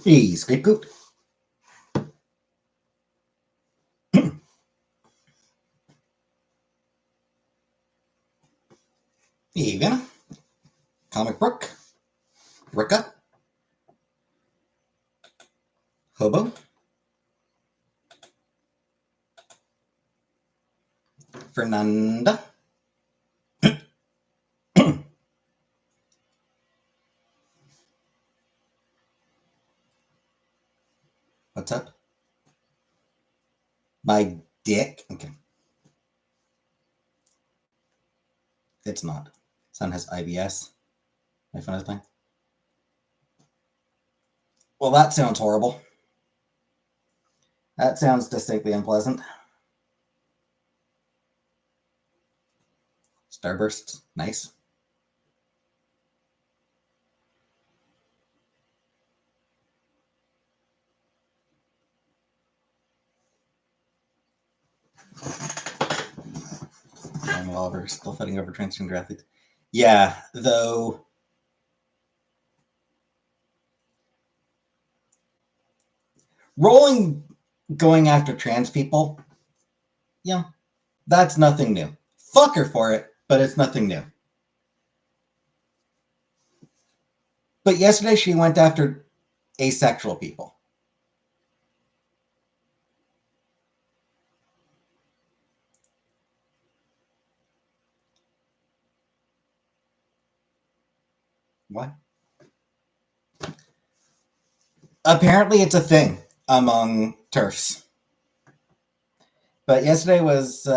Hey, scapegoat. Hey, Vanna. Comic Brook. Ricka. Hobo. Fernanda. What's up? My dick. Okay. It's not. Son has IBS. My phone is playing. Well, that sounds horrible. That sounds distinctly unpleasant. Starbursts. Nice. John Oliver still fighting over transgender athletes. Yeah, though. Rowling going after trans people, yeah, that's nothing new. Fuck her for it, but it's nothing new. But yesterday she went after asexual people. What? Apparently, it's a thing among TERFs. But yesterday was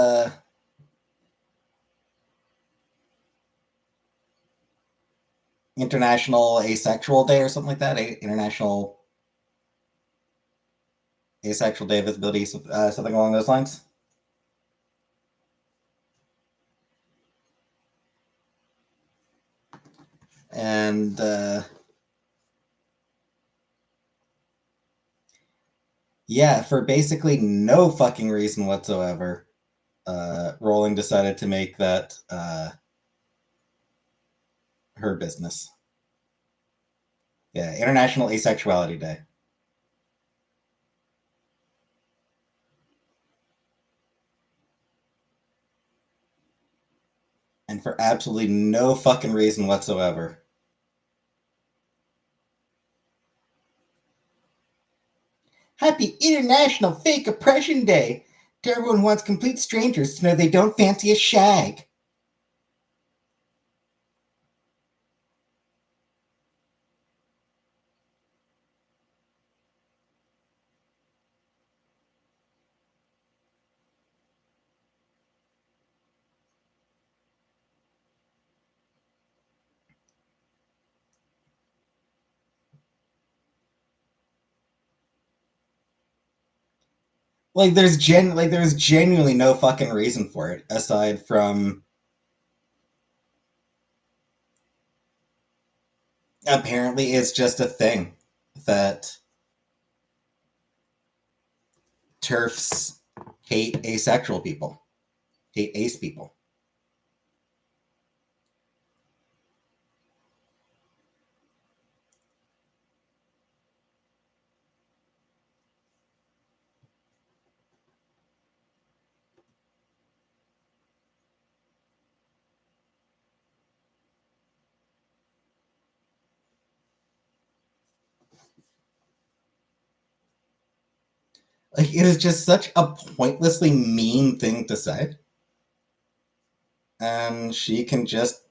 International Asexual Day or something like that. International Asexual Day of Visibility, something along those lines. And yeah, for basically no fucking reason whatsoever, Rowling decided to make that her business. Yeah, International Asexuality Day. And for absolutely no fucking reason whatsoever. Happy International Fake Oppression Day! Everyone wants complete strangers to know they don't fancy a shag. There's genuinely no fucking reason for it aside from apparently it's just a thing that TERFs hate asexual people, hate ace people. It is just such a pointlessly mean thing to say. And she can just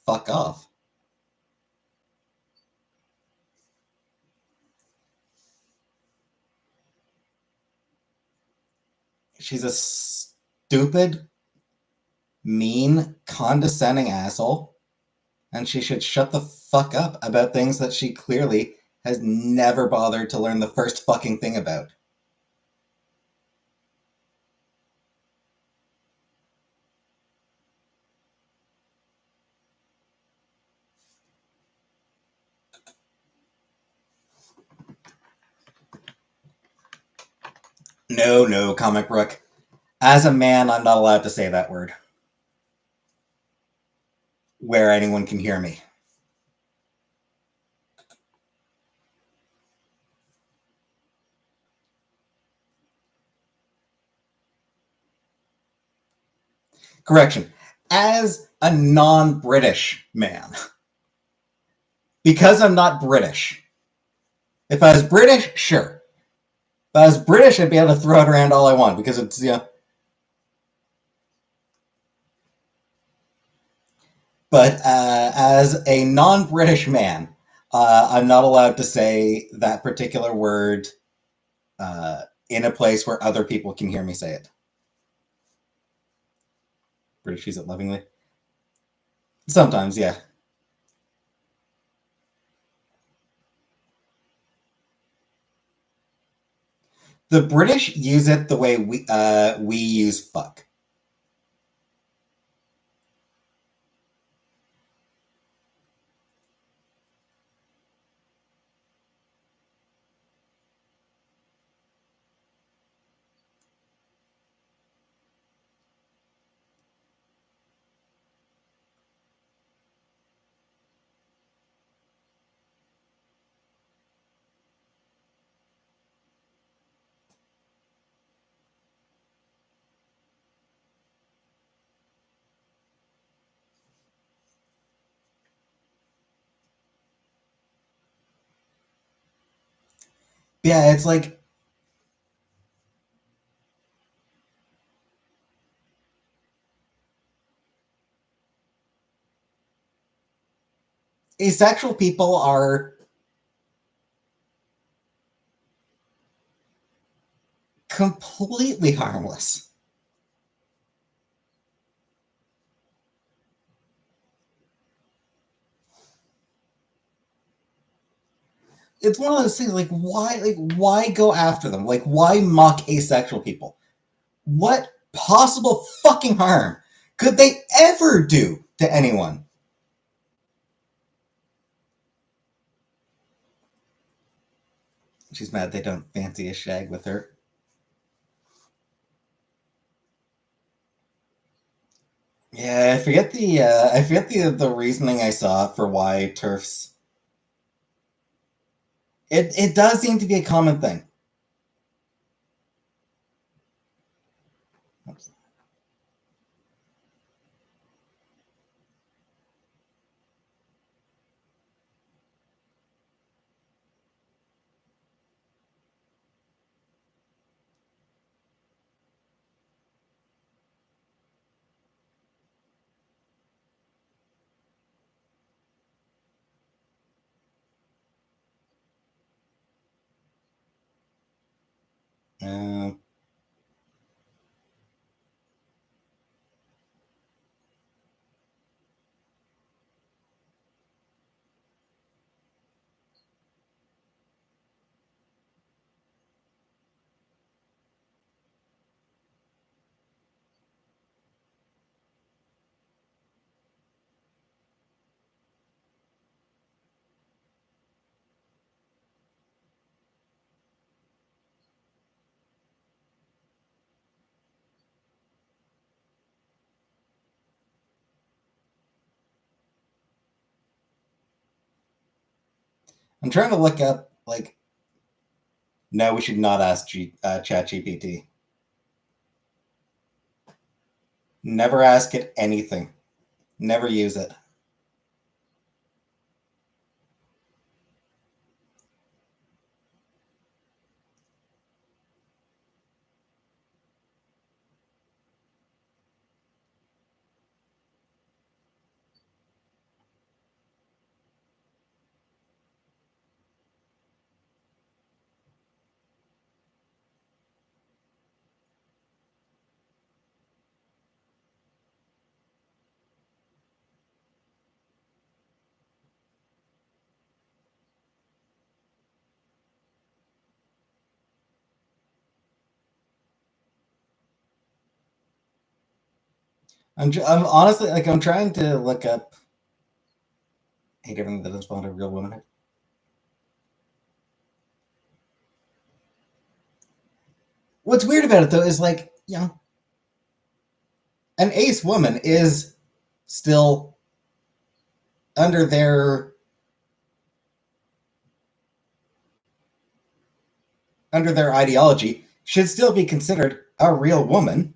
fuck off. She's a stupid, mean, condescending asshole, and she should shut the fuck up about things that she clearly has never bothered to learn the first fucking thing about. No, Comic Brook. As a man, I'm not allowed to say that word where anyone can hear me. Correction. As a non-British man. Because I'm not British. If I was British, sure. If I was British, I'd be able to throw it around all I want because it's, you know. But as a non-British man, I'm not allowed to say that particular word in a place where other people can hear me say it. British use it lovingly. Sometimes, yeah. The British use it the way we use fuck. Yeah, it's like asexual people are completely harmless. It's one of those things why go after them? Like why mock asexual people? What possible fucking harm could they ever do to anyone? She's mad they don't fancy a shag with her. Yeah, I forget the reasoning I saw for why turfs. It does seem to be a common thing. Uh, I'm trying to look up like no, we should not ask Chat GPT. Never ask it anything. Never use it. I'm honestly like I'm trying to look up hate everything that is found a real woman. What's weird about it though is like you know an ace woman is still under their ideology should still be considered a real woman.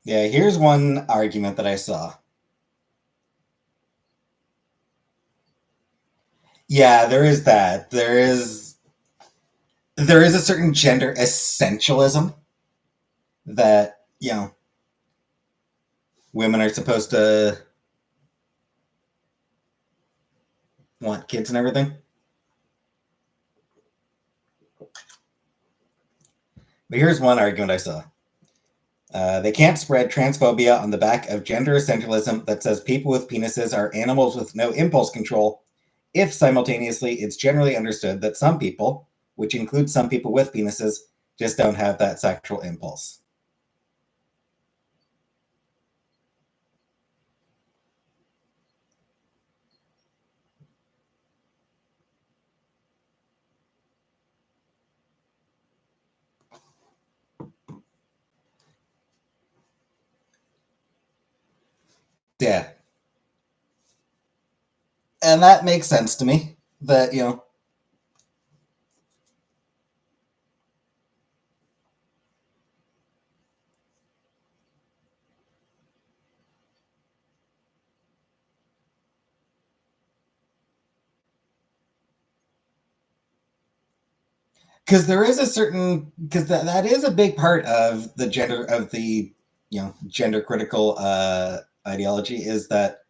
Yeah, here's one argument that I saw. Yeah, there is that. There is a certain gender essentialism that, women are supposed to want kids and everything. But here's one argument I saw. They can't spread transphobia on the back of gender essentialism that says people with penises are animals with no impulse control, if simultaneously it's generally understood that some people, which includes some people with penises, just don't have that sexual impulse. Yeah. And that makes sense to me. That, because there is a certain, because that is a big part of the gender critical ideology, is that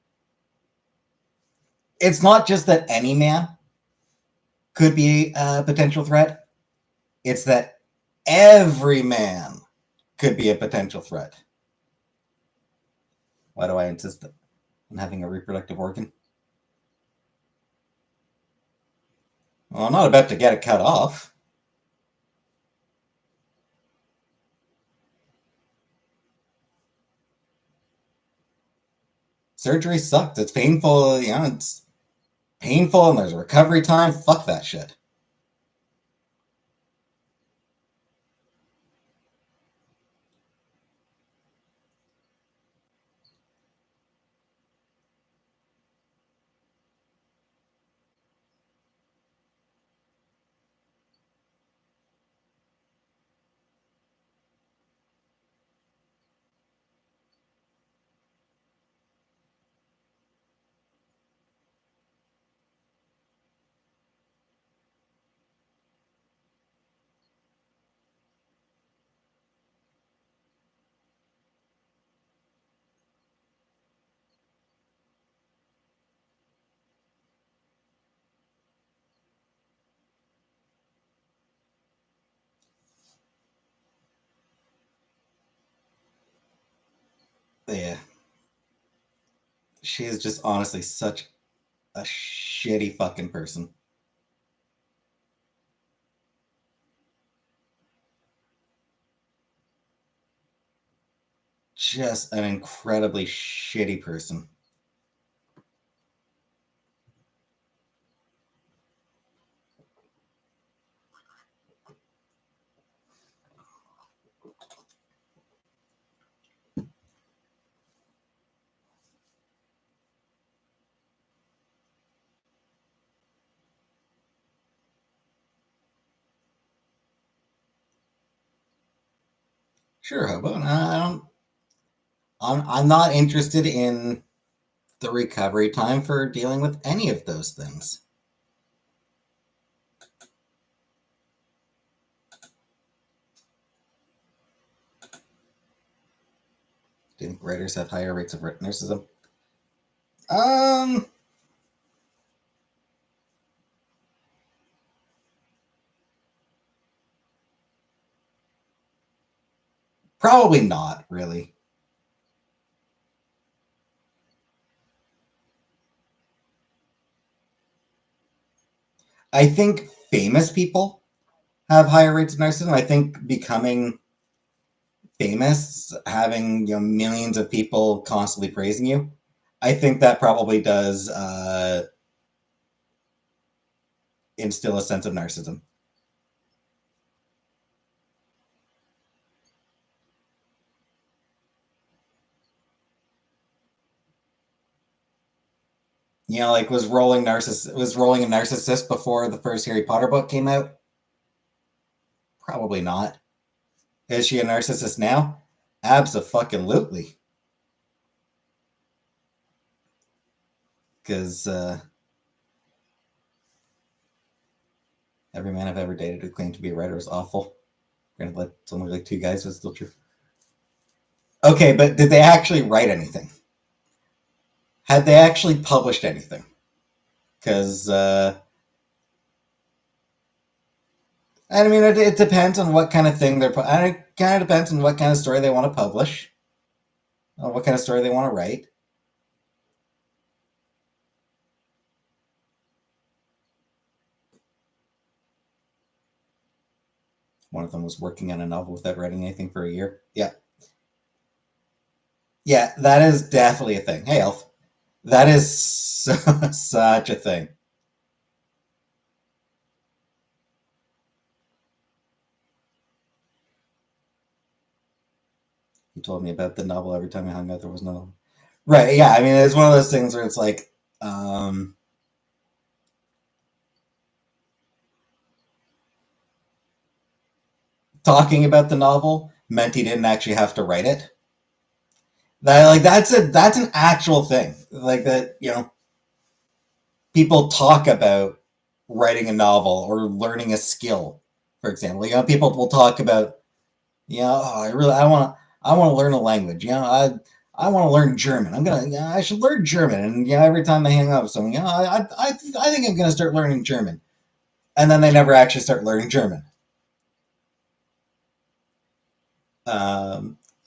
it's not just that any man could be a potential threat, it's that every man could be a potential threat. Why do I insist on having a reproductive organ? Well, I'm not about to get it cut off. Surgery sucks. It's painful, it's painful and there's a recovery time. Fuck that shit. Yeah. She is just honestly such a shitty fucking person. Just an incredibly shitty person. Sure, Hobo. I don't. I'm not interested in the recovery time for dealing with any of those things. Do you think writers have higher rates of narcissism? Um, Probably not, really. I think famous people have higher rates of narcissism. I think becoming famous, having millions of people constantly praising you, I think that probably does instill a sense of narcissism. Like was Rowling a narcissist before the first Harry Potter book came out? Probably not. Is she a narcissist now? Abso-fucking-lutely. Because every man I've ever dated who claimed to be a writer is awful. Granted, like, it's only like two guys, but it's still true. Okay, but did they actually write anything? Had they actually published anything? Because I mean, it depends on what kind of thing they're. And it kind of depends on what kind of story they want to publish, or what kind of story they want to write. One of them was working on a novel without writing anything for a year. Yeah, yeah, that is definitely a thing. Hey, Elf, that is such a thing. He told me about the novel every time I hung out. There was no novel. Right? Yeah, I mean, it's one of those things where it's like, talking about the novel meant he didn't actually have to write it. That like that's an actual thing. Like that, people talk about writing a novel or learning a skill, for example. People will talk about, oh, I want to learn a language. I want to learn German. I should learn German. And every time they hang up with someone, I think I'm gonna start learning German. And then they never actually start learning German.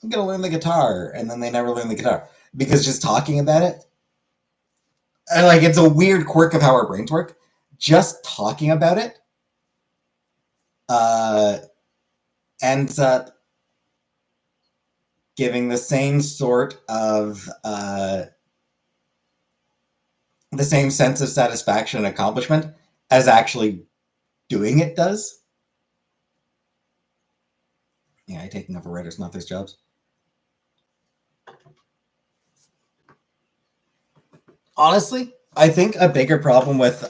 I'm gonna learn the guitar, and then they never learn the guitar because just talking about it, and like it's a weird quirk of how our brains work. Just talking about it uh, ends up giving the same sense of satisfaction and accomplishment as actually doing it does. Yeah, I taking over writers, not their jobs. Honestly, I think a bigger problem with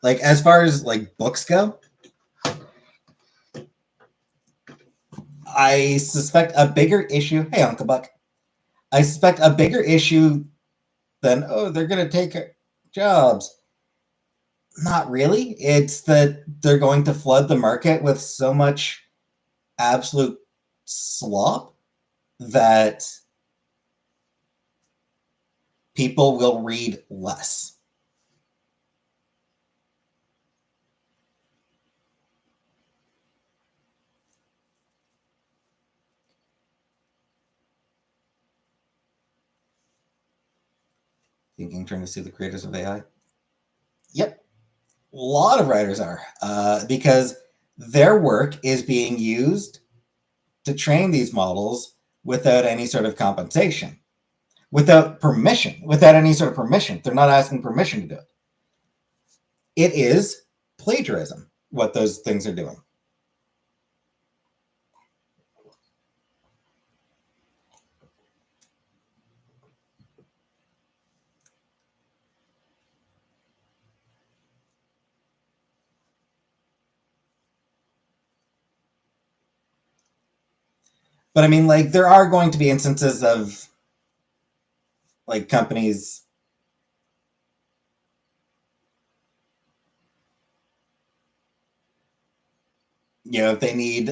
like as far as like books go, I suspect a bigger issue. Hey, Uncle Buck. I suspect a bigger issue than they're gonna take jobs. Not really. It's that they're going to flood the market with so much absolute slop that people will read less. Thinking, trying to sue the creators of AI. Yep, a lot of writers are because their work is being used to train these models without any sort of compensation, without permission, without any sort of permission. They're not asking permission to do it. It is plagiarism what those things are doing. But I mean, like, there are going to be instances of like companies, if they need,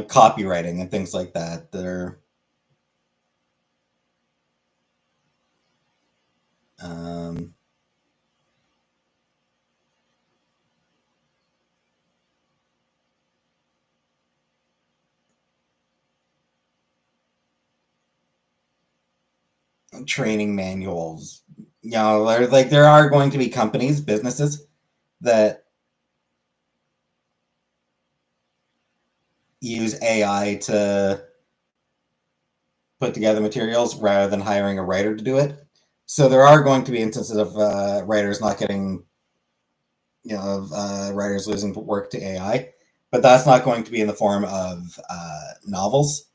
copywriting and things like that. They're um, training manuals. There are going to be companies, businesses that use AI to put together materials rather than hiring a writer to do it. So there are going to be instances of writers not getting, of writers losing work to AI, but that's not going to be in the form of novels.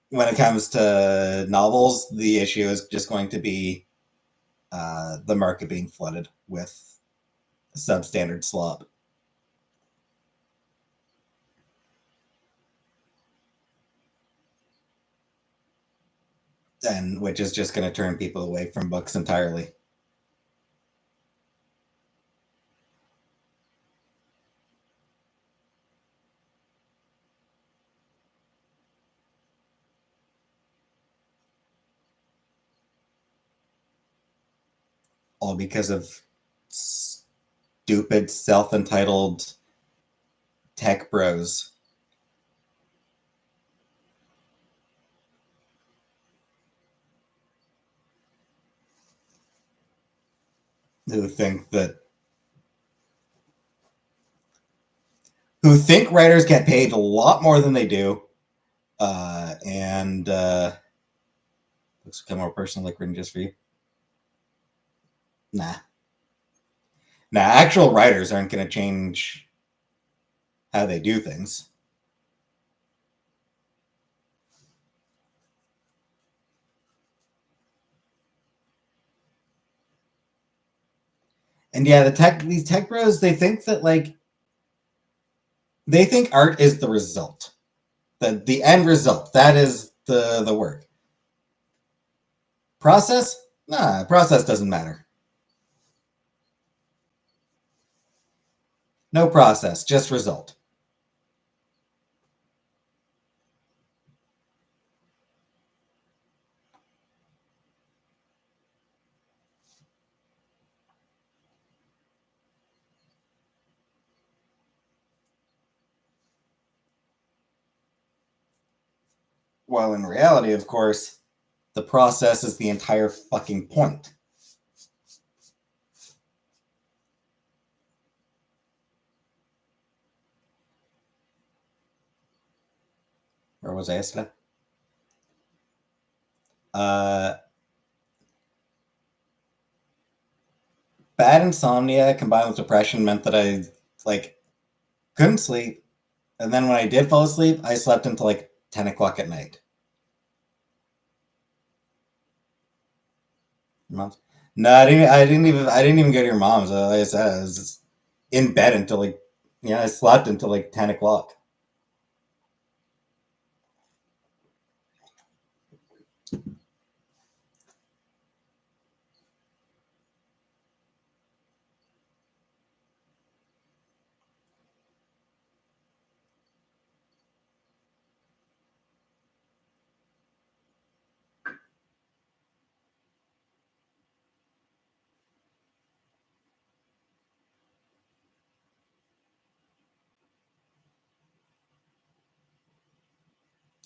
When it comes to novels, the issue is just going to be the market being flooded with substandard slop. and which is just going to turn people away from books entirely. All because of stupid, self-entitled tech bros who think writers get paid a lot more than they do, and looks become more personal, like written just for you. Nah, actual writers aren't going to change how they do things. And yeah, these tech bros, they think that they think art is the result, the end result. That is the work. Process? Nah, process doesn't matter. No process, just result. While in reality, of course, the process is the entire fucking point. Where was I yesterday? Bad insomnia combined with depression meant that I like couldn't sleep, and then when I did fall asleep, I slept until like 10 o'clock at night. Mom's? No, I didn't. I didn't even go to your mom's. Like I said, I was just in bed until I slept until like 10 o'clock.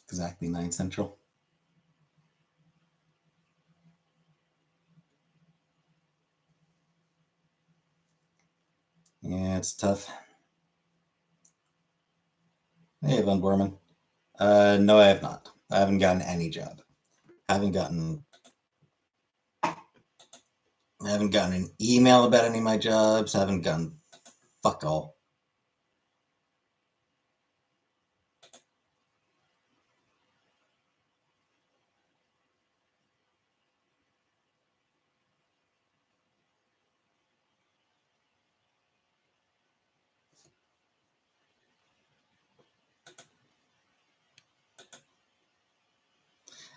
Exactly 9 central. Yeah, it's tough. Hey, Von Borman. No, I have not. I haven't gotten any job. I haven't gotten. I haven't gotten an email about any of my jobs. I haven't gotten fuck all.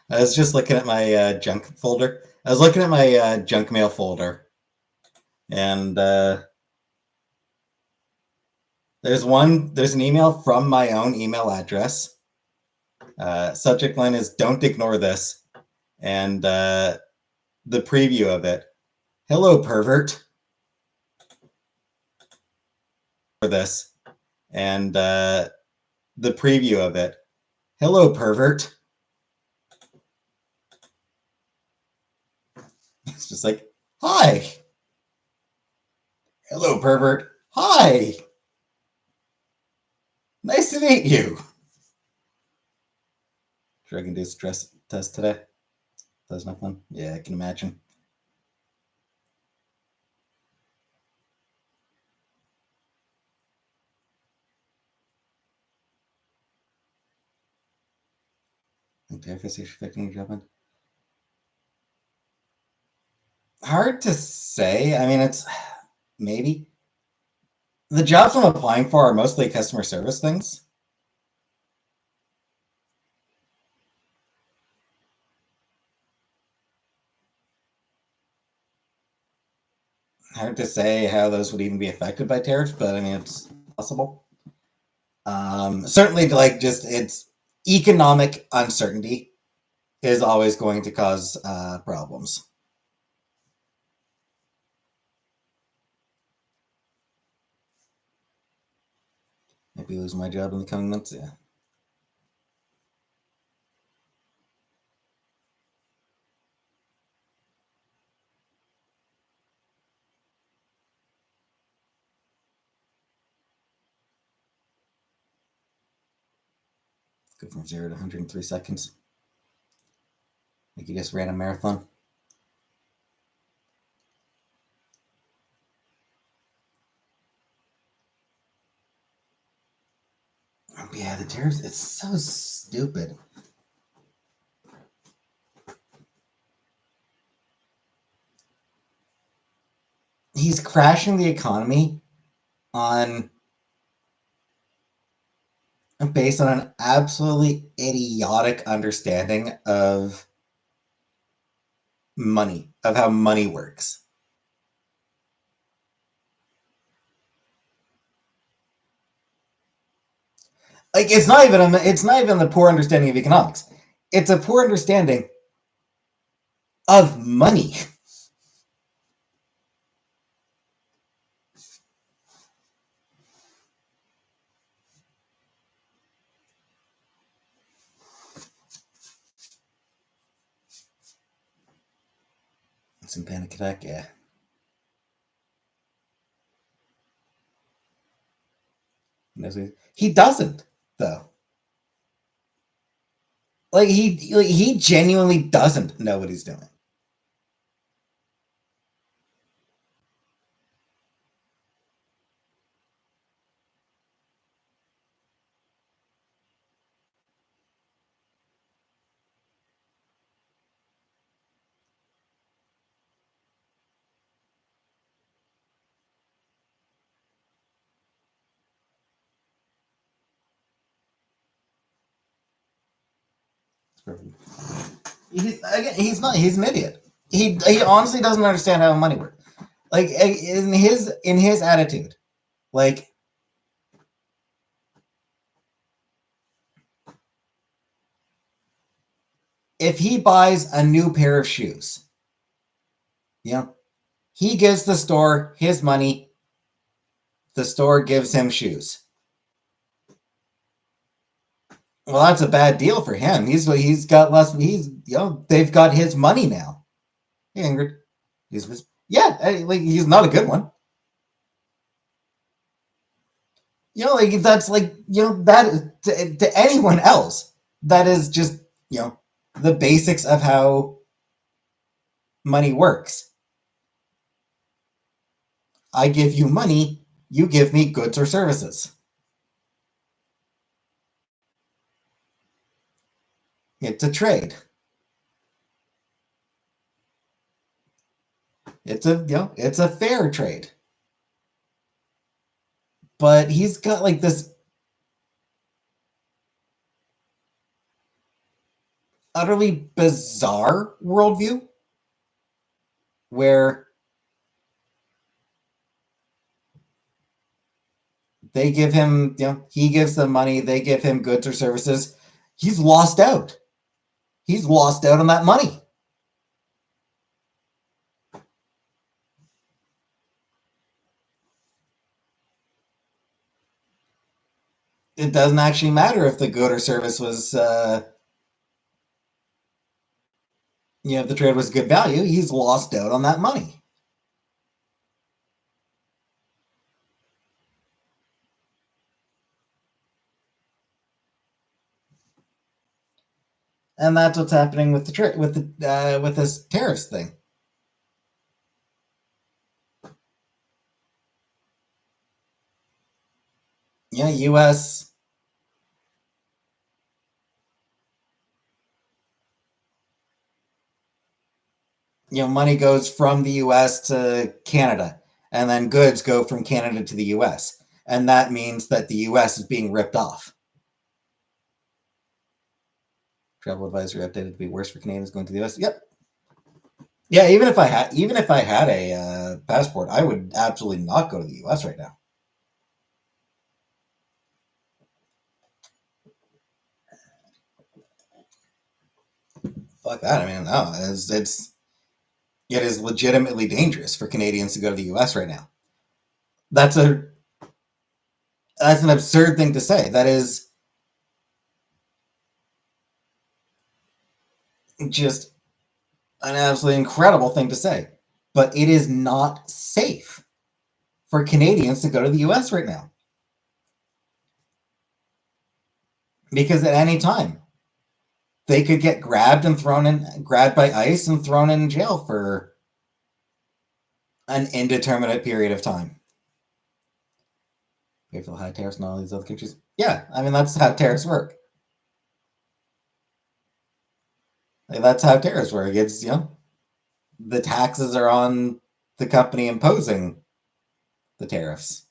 I was just looking at my junk folder. I was looking at my junk mail folder, and there's an email from my own email address. Subject line is "Don't ignore this," and the preview of it. Hello, pervert. For this, and the preview of it. Hello, pervert. It's just like, hi. Hello, pervert. Hi. Nice to meet you. Sure, I can do a stress test today. That's not fun. Yeah, I can imagine. Therapist affecting your job. Hard to say. I mean, it's maybe the jobs I'm applying for are mostly customer service things. Hard to say how those would even be affected by tariffs, but I mean it's possible. Certainly, like just it's economic uncertainty is always going to cause problems. Maybe lose my job in the coming months. Yeah. Go from 0 to 103 seconds. Like you just ran a marathon. Yeah, the tariffs, it's so stupid. He's crashing the economy on based on an absolutely idiotic understanding of money, of how money works. Like it's not even the poor understanding of economics. It's a poor understanding of money. Some panic attack, yeah. He doesn't though. He genuinely doesn't know what he's doing. He's not. He's an idiot. He honestly doesn't understand how money works. Like in his attitude, like if he buys a new pair of shoes, you know, he gives the store his money. The store gives him shoes. Well, that's a bad deal for him. He's got less. They've got his money now. Hey, Ingrid, like he's not a good one. Like that's like that to anyone else. That is just the basics of how money works. I give you money, you give me goods or services. It's a trade. It's a fair trade. But he's got like this utterly bizarre worldview where they give him, he gives them money, they give him goods or services. He's lost out. He's lost out on that money. It doesn't actually matter if the good or service was, if the trade was good value. He's lost out on that money. And that's what's happening with with this tariffs thing. Yeah, U.S. Money goes from the U.S. to Canada, and then goods go from Canada to the U.S. And that means that the U.S. is being ripped off. Travel advisory updated to be worse for Canadians going to the U.S. Yep. Yeah, even if I had a passport, I would absolutely not go to the US right now. Fuck that. I mean, no, it is legitimately dangerous for Canadians to go to the US right now. That's a that's an absurd thing to say. That is just an absolutely incredible thing to say. But it is not safe for Canadians to go to the US right now. Because at any time they could get grabbed by ICE and thrown in jail for an indeterminate period of time. Pay for high tariffs in all these other countries. Yeah, I mean that's how tariffs work. Like, that's how tariffs work. It's the taxes are on the company imposing the tariffs.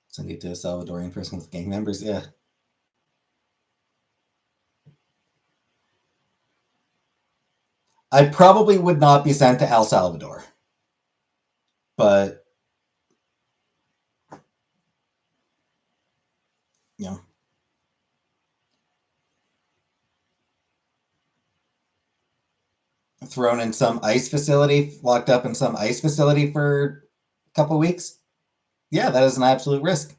Send you to a Salvadorian person with gang members. Yeah. I probably would not be sent to El Salvador, but you know, thrown in some ICE facility, locked up in some ICE facility for a couple weeks. Yeah, that is an absolute risk.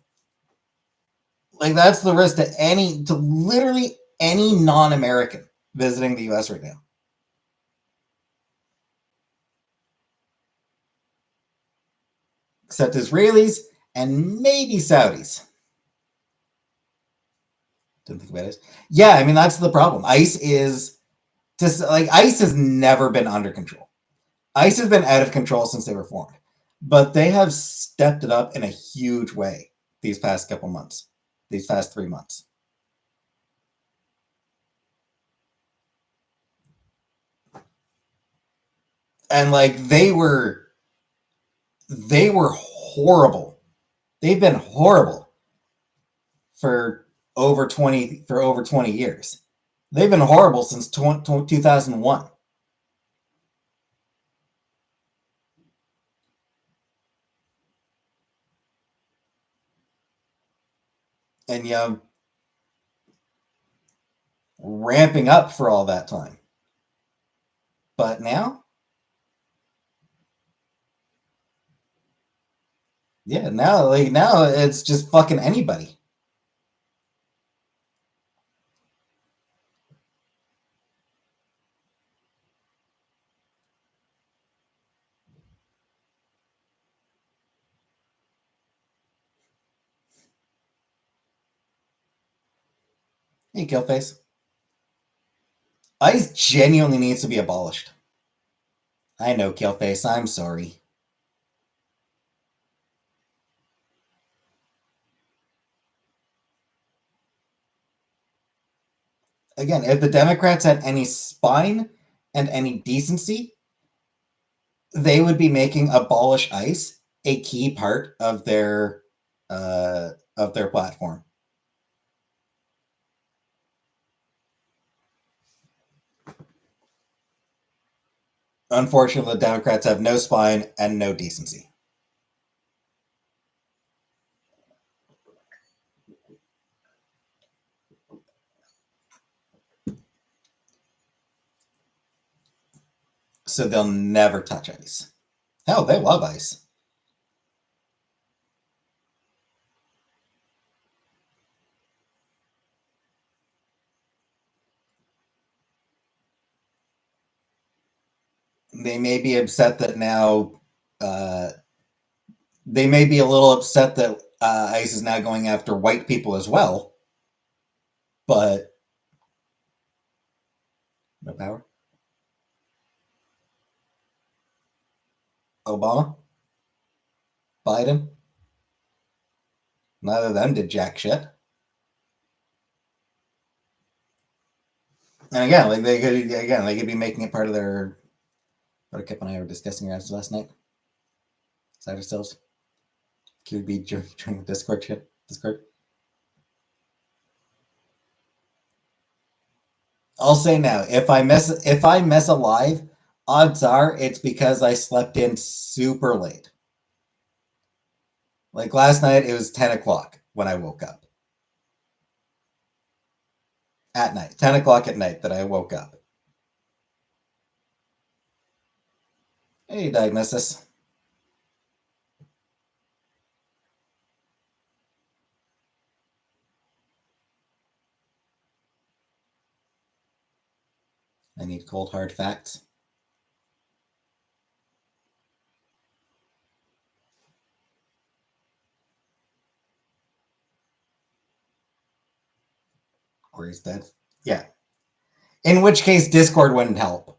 Like that's the risk to literally any non-American visiting the U.S. right now, except Israelis and maybe Saudis. Didn't think about it. Yeah, I mean that's the problem. ICE has never been under control. ICE has been out of control since they were formed, but they have stepped it up in a huge way these past couple months, these past 3 months. And like they were horrible. They've been horrible for over 20 years. They've been horrible since 2001. And ramping up for all that time. But now, yeah, now it's just fucking anybody. Hey, Killface. ICE genuinely needs to be abolished. I know, Killface. I'm sorry. Again, if the Democrats had any spine and any decency, they would be making abolish ICE a key part of their platform. Unfortunately, the Democrats have no spine and no decency. So they'll never touch ICE. Hell, they love ICE. They may be upset that now. They may be a little upset that ICE is now going after white people as well. But no power. Obama, Biden, neither of them did jack shit. And again, they could be making it part of their. What Kip and I were discussing last night. Side ourselves. Could be during the Discord shit. Discord. I'll say now, if I miss a live, odds are it's because I slept in super late. Like last night, it was 10 o'clock when I woke up at night. 10 o'clock at night that I woke up. Hey, diagnosis. I need cold hard facts. Or he's dead. Yeah. In which case, Discord wouldn't help.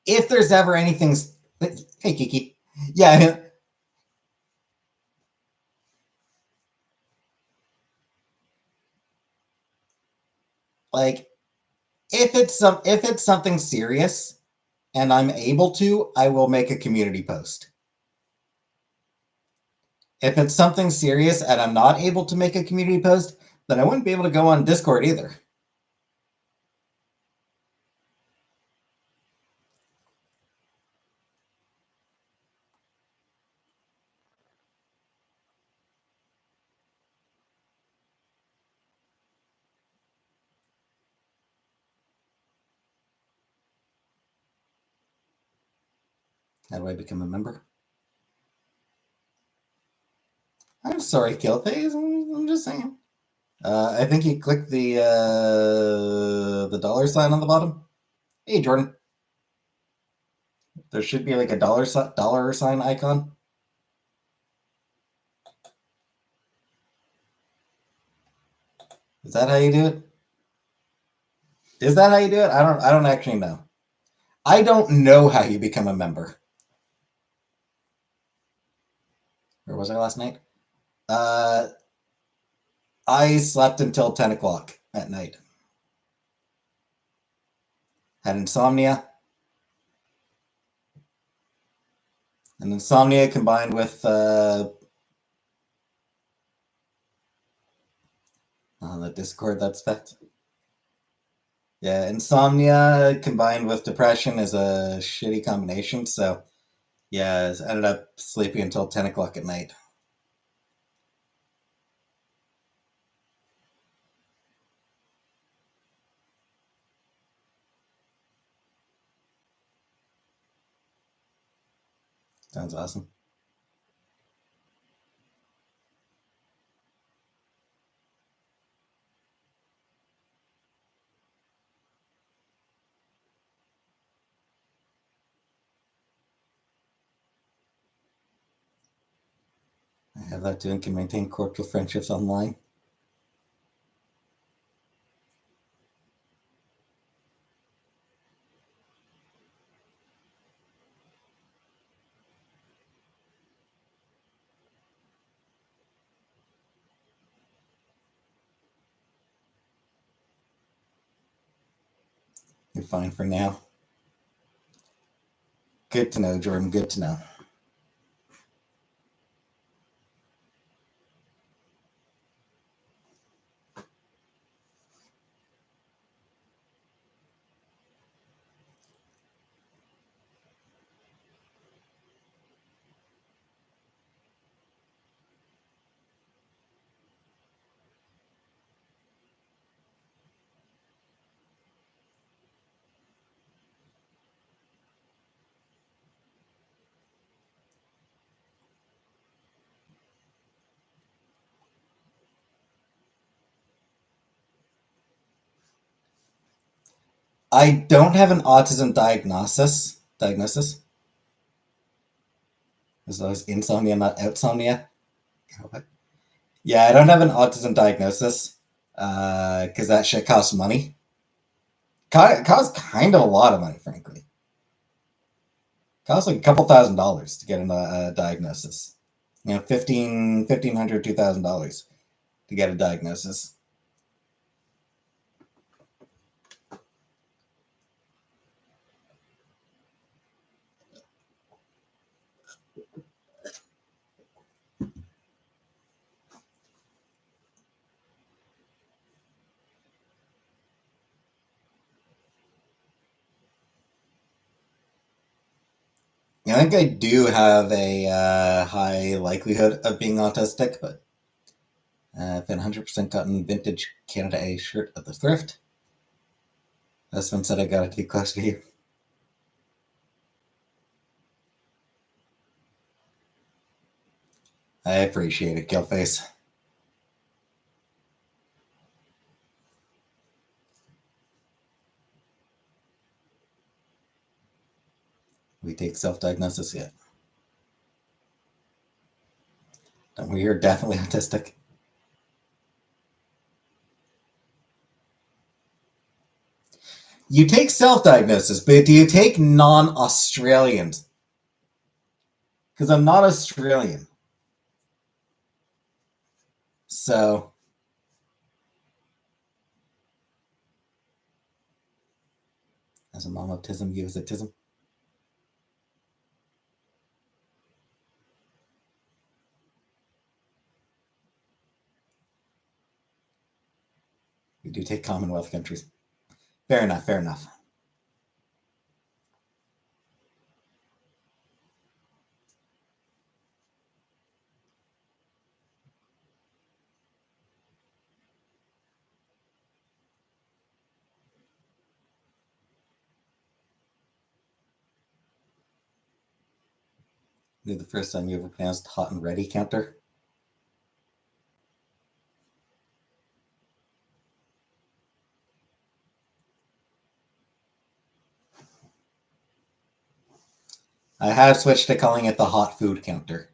If there's ever anything. Hey, Kiki. Yeah. Like, if it's something serious and I'm able to, I will make a community post. If it's something serious and I'm not able to make a community post, then I wouldn't be able to go on Discord either. How do I become a member? I'm sorry, Killface. I'm just saying. I think you click the dollar sign on the bottom. Hey, Jordan. There should be like a dollar sign icon. Is that how you do it? Is that how you do it? I don't actually know. I don't know how you become a member. Where was I last night? Uh, I slept until 10 o'clock at night. Had insomnia. And insomnia combined with the Discord, that's fact. Yeah, insomnia combined with depression is a shitty combination. So, yeah, I ended up sleeping until 10 o'clock at night. Sounds awesome. I have that too and can maintain cordial friendships online. You're fine for now. Good to know, Jordan. Good to know. I don't have an autism diagnosis. Diagnosis? As though it's insomnia, not outsomnia. Yeah, I don't have an autism diagnosis because that shit costs money. Costs kind of a lot of money, frankly. Costs like a couple $1,000s to get a diagnosis. You know, $1,500, $2,000 to get a diagnosis. I think I do have a high likelihood of being autistic, but I've been 100% gotten vintage Canada A shirt at the thrift. This one said I got it too close to you. I appreciate it, Killface. We take self-diagnosis yet. We are definitely autistic. You take self-diagnosis, but do you take non-Australians? Because I'm not Australian. So, as a mom autism, you as autism. We do take Commonwealth countries. Fair enough, fair enough. Knew the first time you ever pronounced hot and ready counter? I have switched to calling it the hot food counter.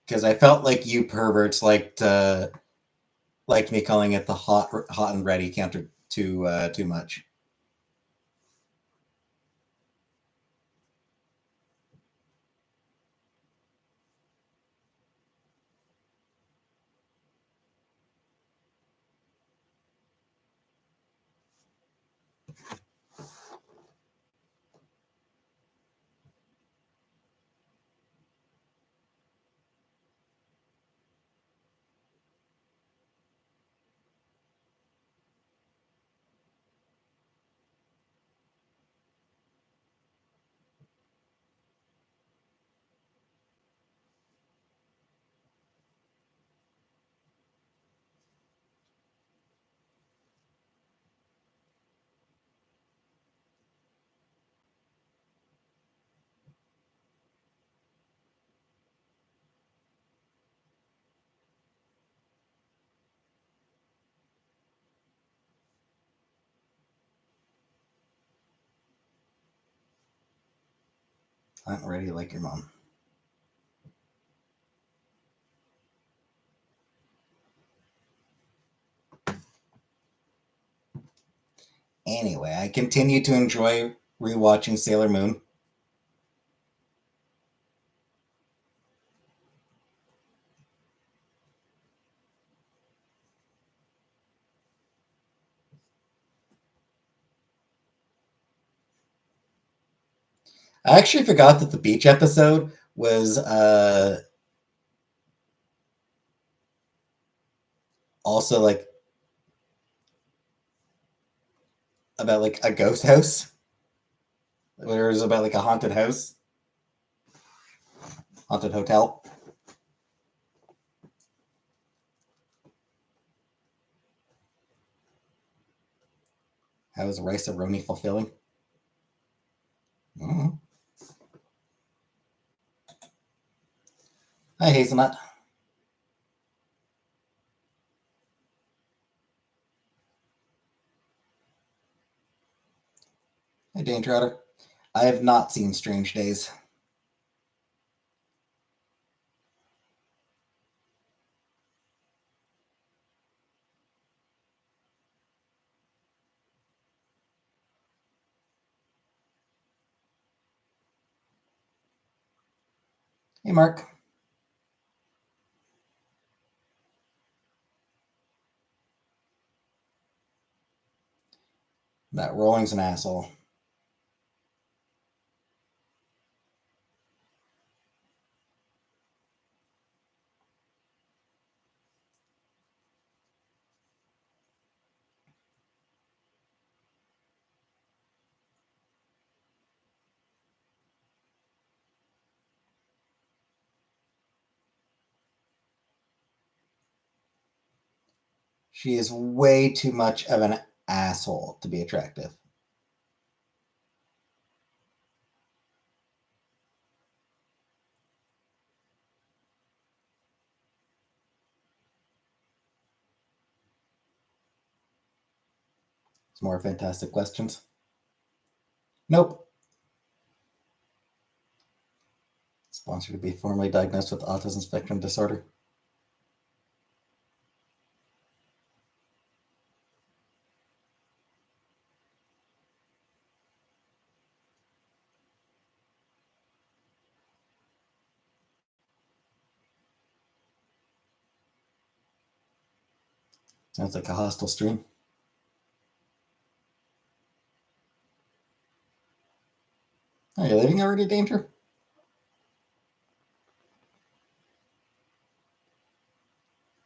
Because I felt like you perverts liked me calling it the hot and ready counter too much. Hot and ready like your mom. Anyway, I continue to enjoy rewatching Sailor Moon. I actually forgot that the beach episode was also like about like a ghost house. Where it was about like a haunted house, haunted hotel. How is Rice Aroni fulfilling? Mm-hmm. Hi, Hazelnut. Hi, Danger Otter. I have not seen Strange Days. Hey, Mark. That Rowling's an asshole. She is way too much of an asshole to be attractive. Some more fantastic questions. Nope. Sponsor to be formally diagnosed with autism spectrum disorder. Sounds like a hostile stream. Are you leaving already, Danger?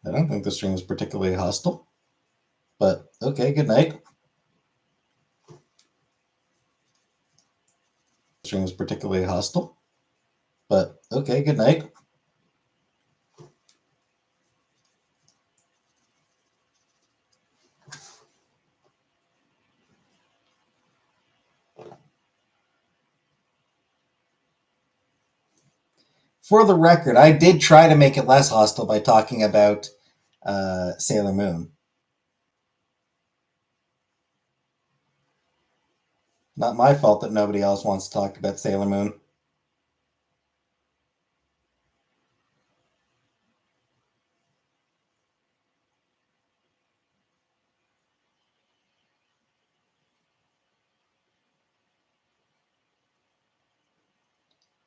I don't think the stream is particularly hostile. But okay, good night. The stream is particularly hostile. But okay, good night. For the record, I did try to make it less hostile by talking about Sailor Moon. Not my fault that nobody else wants to talk about Sailor Moon.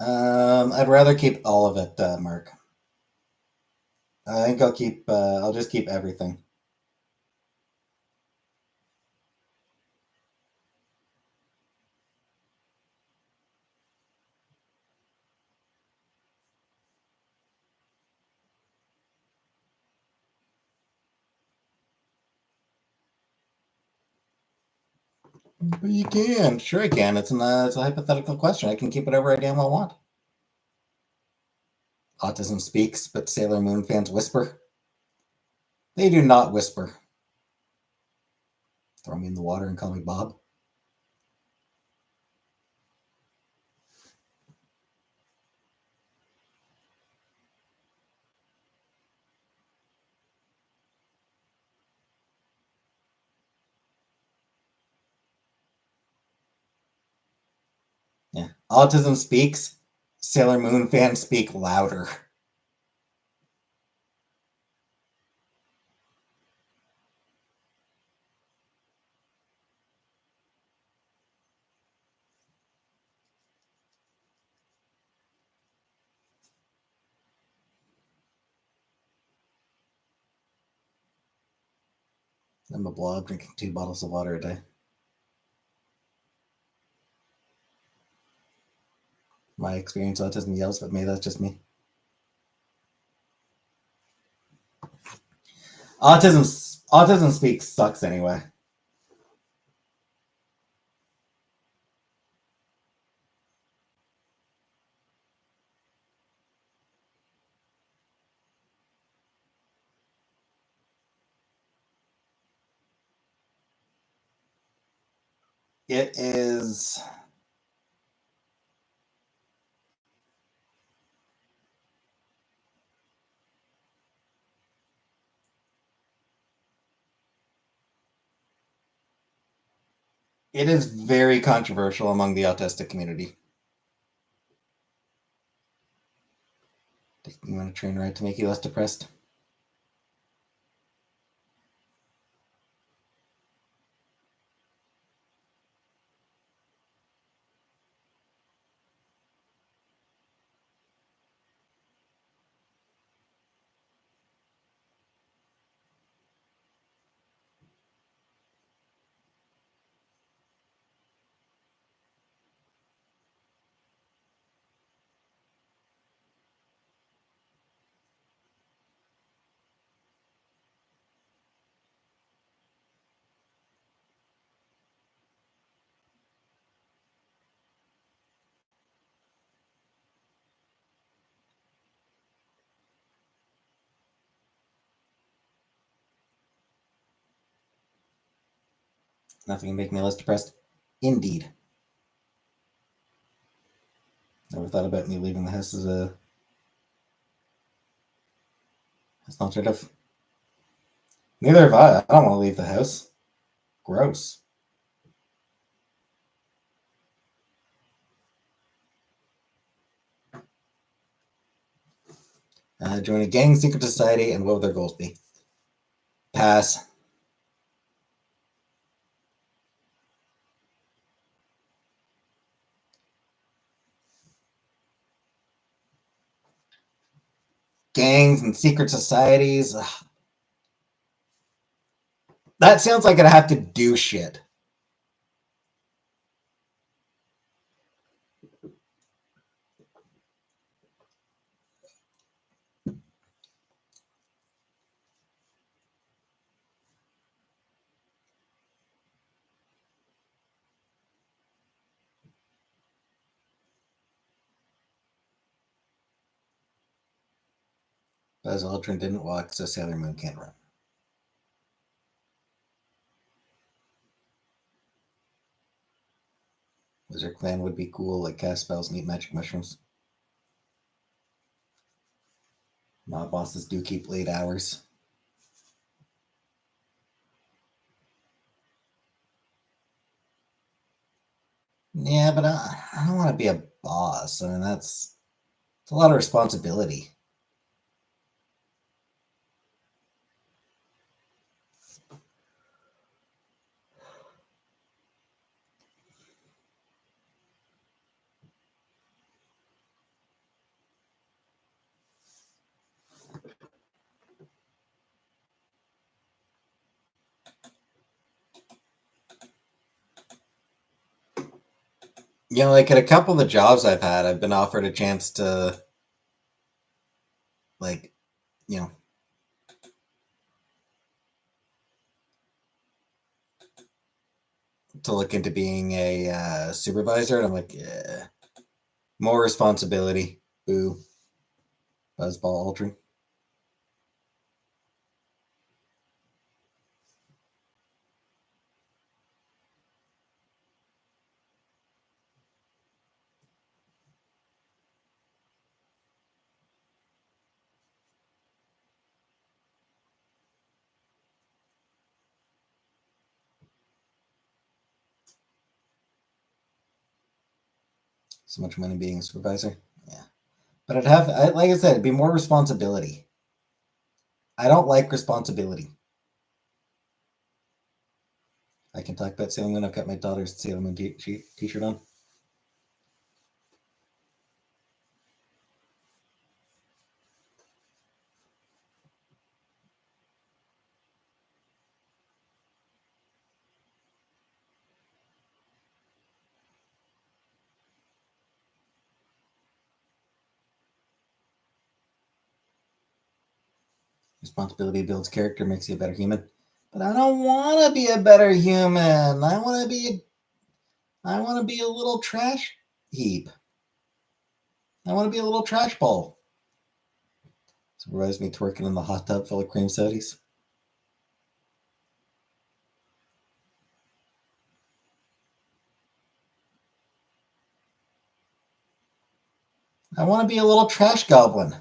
I'd rather keep all of it, Mark. I think I'll keep. I'll just keep everything. But you can. Sure, I can. It's a hypothetical question. I can keep whatever I damn well want. Autism speaks, but Sailor Moon fans whisper. They do not whisper. Throw me in the water and call me Bob. Yeah. Autism speaks. Sailor Moon fans speak louder. I'm a blob drinking 2 bottles of water a day. My experience, autism yells at me. That's just me. Autism speaks sucks anyway. It is. It is very controversial among the autistic community. You want a train ride to make you less depressed? Nothing can make me less depressed. Indeed. Never thought about me leaving the house as an alternative. Neither have I. I don't want to leave the house. Gross. Join a gang, secret society, and what would their goals be? Pass. Gangs and secret societies. Ugh. That sounds like I'd have to do shit. Buzz Aldrin didn't walk, so Sailor Moon can't run. Wizard Clan would be cool, like cast spells and eat magic mushrooms. Mob bosses do keep late hours. Yeah, but I don't want to be a boss. I mean, it's a lot of responsibility. You know, like at a couple of the jobs I've had, I've been offered a chance to, like, you know, to look into being a supervisor, and I'm like, yeah, more responsibility. Boo. Buzzball Aldrin. So much money being a supervisor. Yeah. But like I said, it'd be more responsibility. I don't like responsibility. I can talk about Sailor Moon. I've got my daughter's Sailor Moon t-shirt on. Responsibility builds character, makes you a better human. But I don't want to be a better human. I want to be a little trash heap. I want to be a little trash ball. Supervise me twerking in the hot tub full of cream sodies. I want to be a little trash goblin.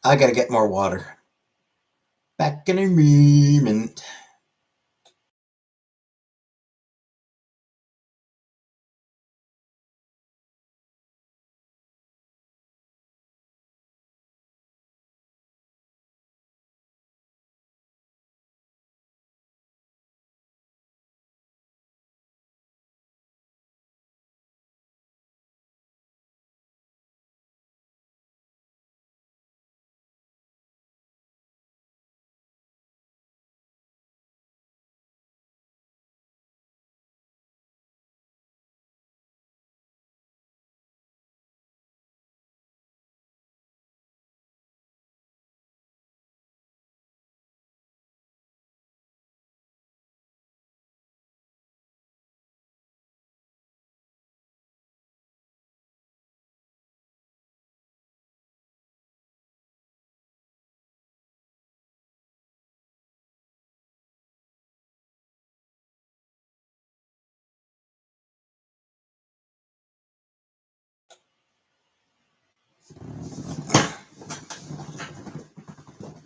I gotta get more water. Back in a moment.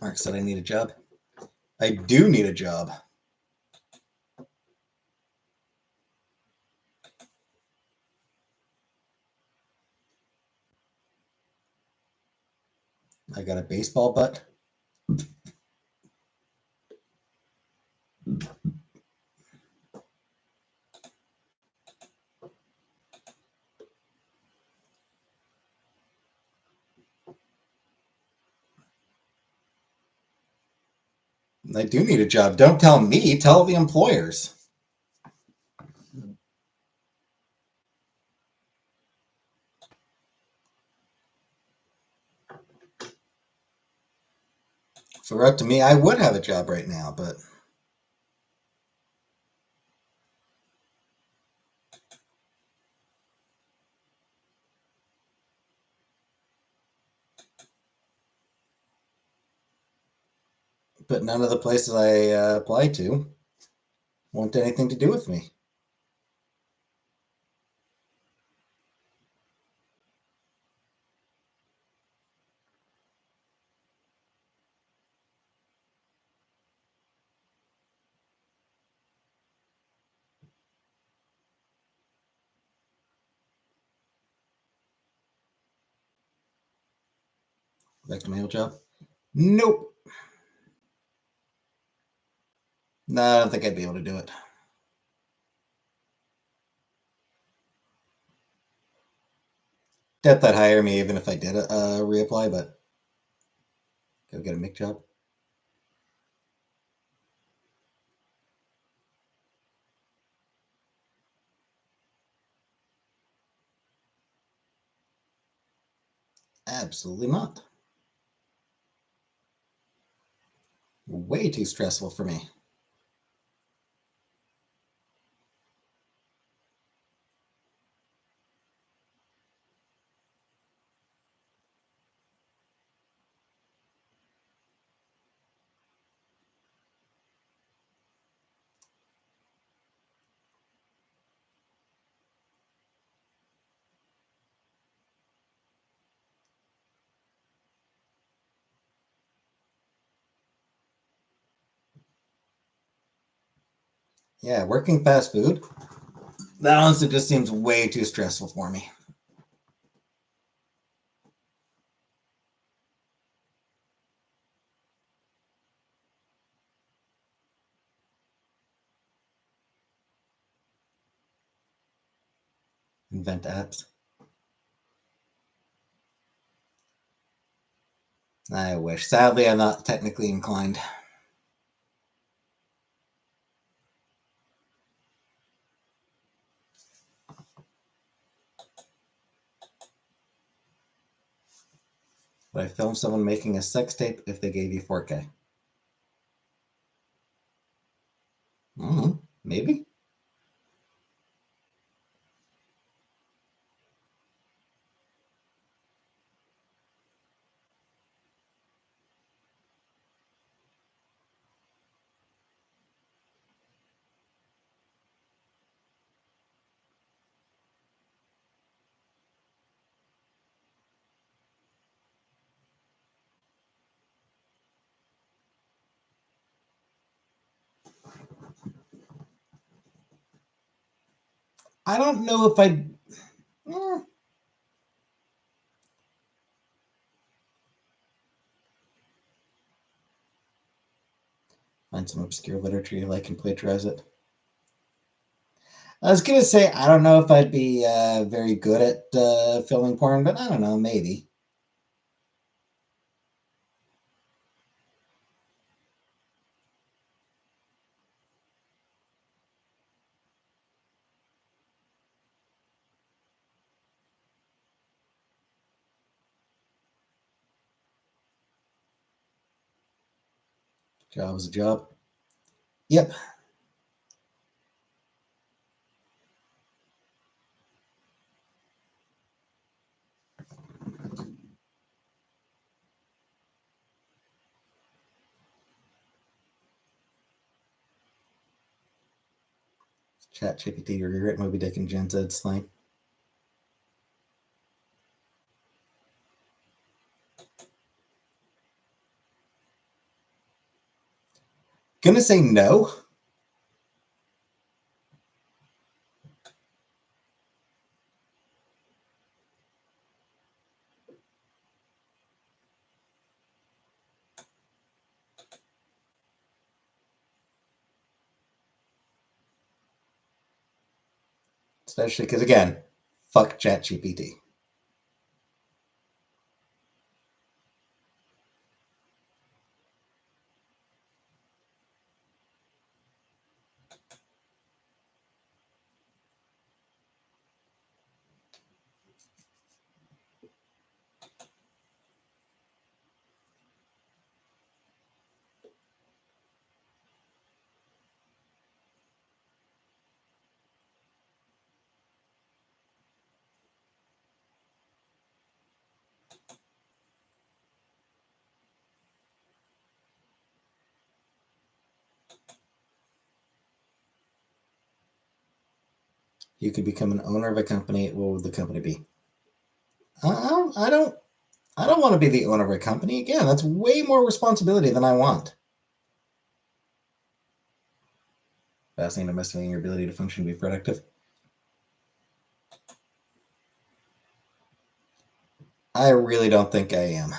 Mark said I need a job. I do need a job. I got a baseball butt. I do need a job. Don't tell me, tell the employers. If it were up to me, I would have a job right now, but none of the places I apply to want anything to do with me. Back to my old job. Nope. No, I don't think I'd be able to do it. Doubt they'd hire me even if I did reapply, but go get a Mick job. Absolutely not. Way too stressful for me. Yeah, working fast food, that honestly just seems way too stressful for me. Invent apps. I wish. Sadly, I'm not technically inclined. Would I film someone making a sex tape if they gave you 4K? Maybe. I don't know if I'd. Find some obscure literature you like and plagiarize it. I was gonna say I don't know if I'd be very good at filming porn, but I don't know, maybe. Job is a job. Yep. Chat GPT rewritten Moby Dick and Gen Z slang. gonna say no. Especially because, again, fuck ChatGPT. You could become an owner of a company. What would the company be? I don't. I don't want to be the owner of a company. Again, that's way more responsibility than I want. Fascinating, investigating your ability to function and be productive. I really don't think I am.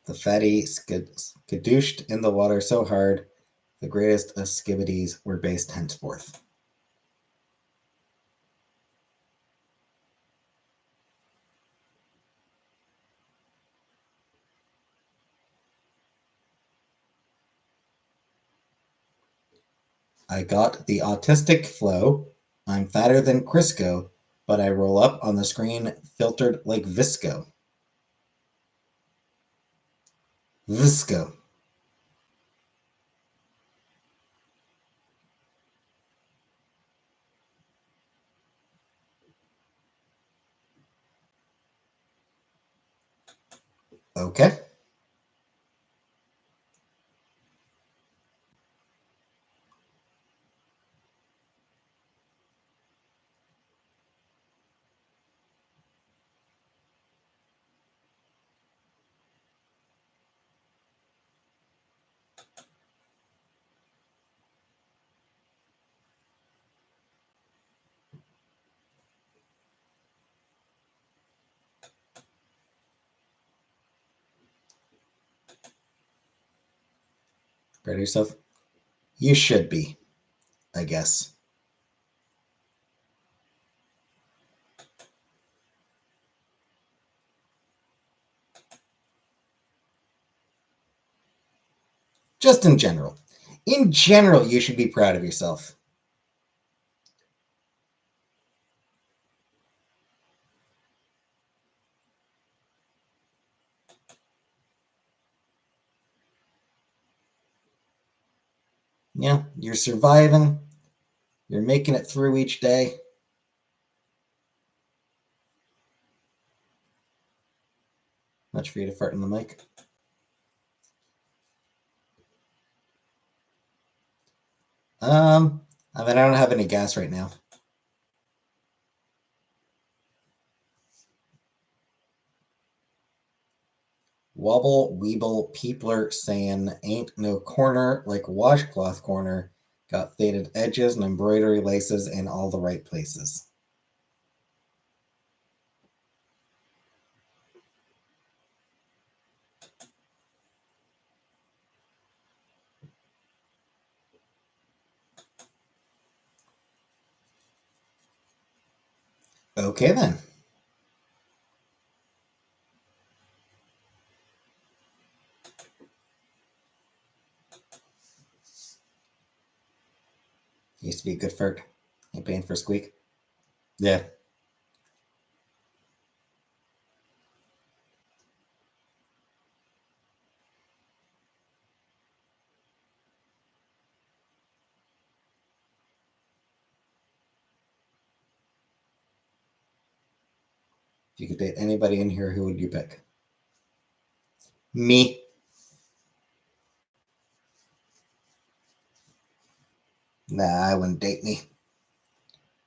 The fatty skadooshed in the water so hard, the greatest of skibbities were based henceforth. I got the autistic flow. I'm fatter than Crisco, but I roll up on the screen filtered like Visco. Visco. Okay. Proud of yourself? You should be, I guess. Just in general. In general, you should be proud of yourself. Yeah, you're surviving. You're making it through each day. Much for you to fart in the mic. I mean, I don't have any gas right now. Wobble, weeble, peepler, saying ain't no corner like washcloth corner. Got faded edges and embroidery laces in all the right places. Okay then. Used to be a good fart. Ain't paying for a squeak. Yeah. If you could date anybody in here, who would you pick? Me. Nah, I wouldn't date me.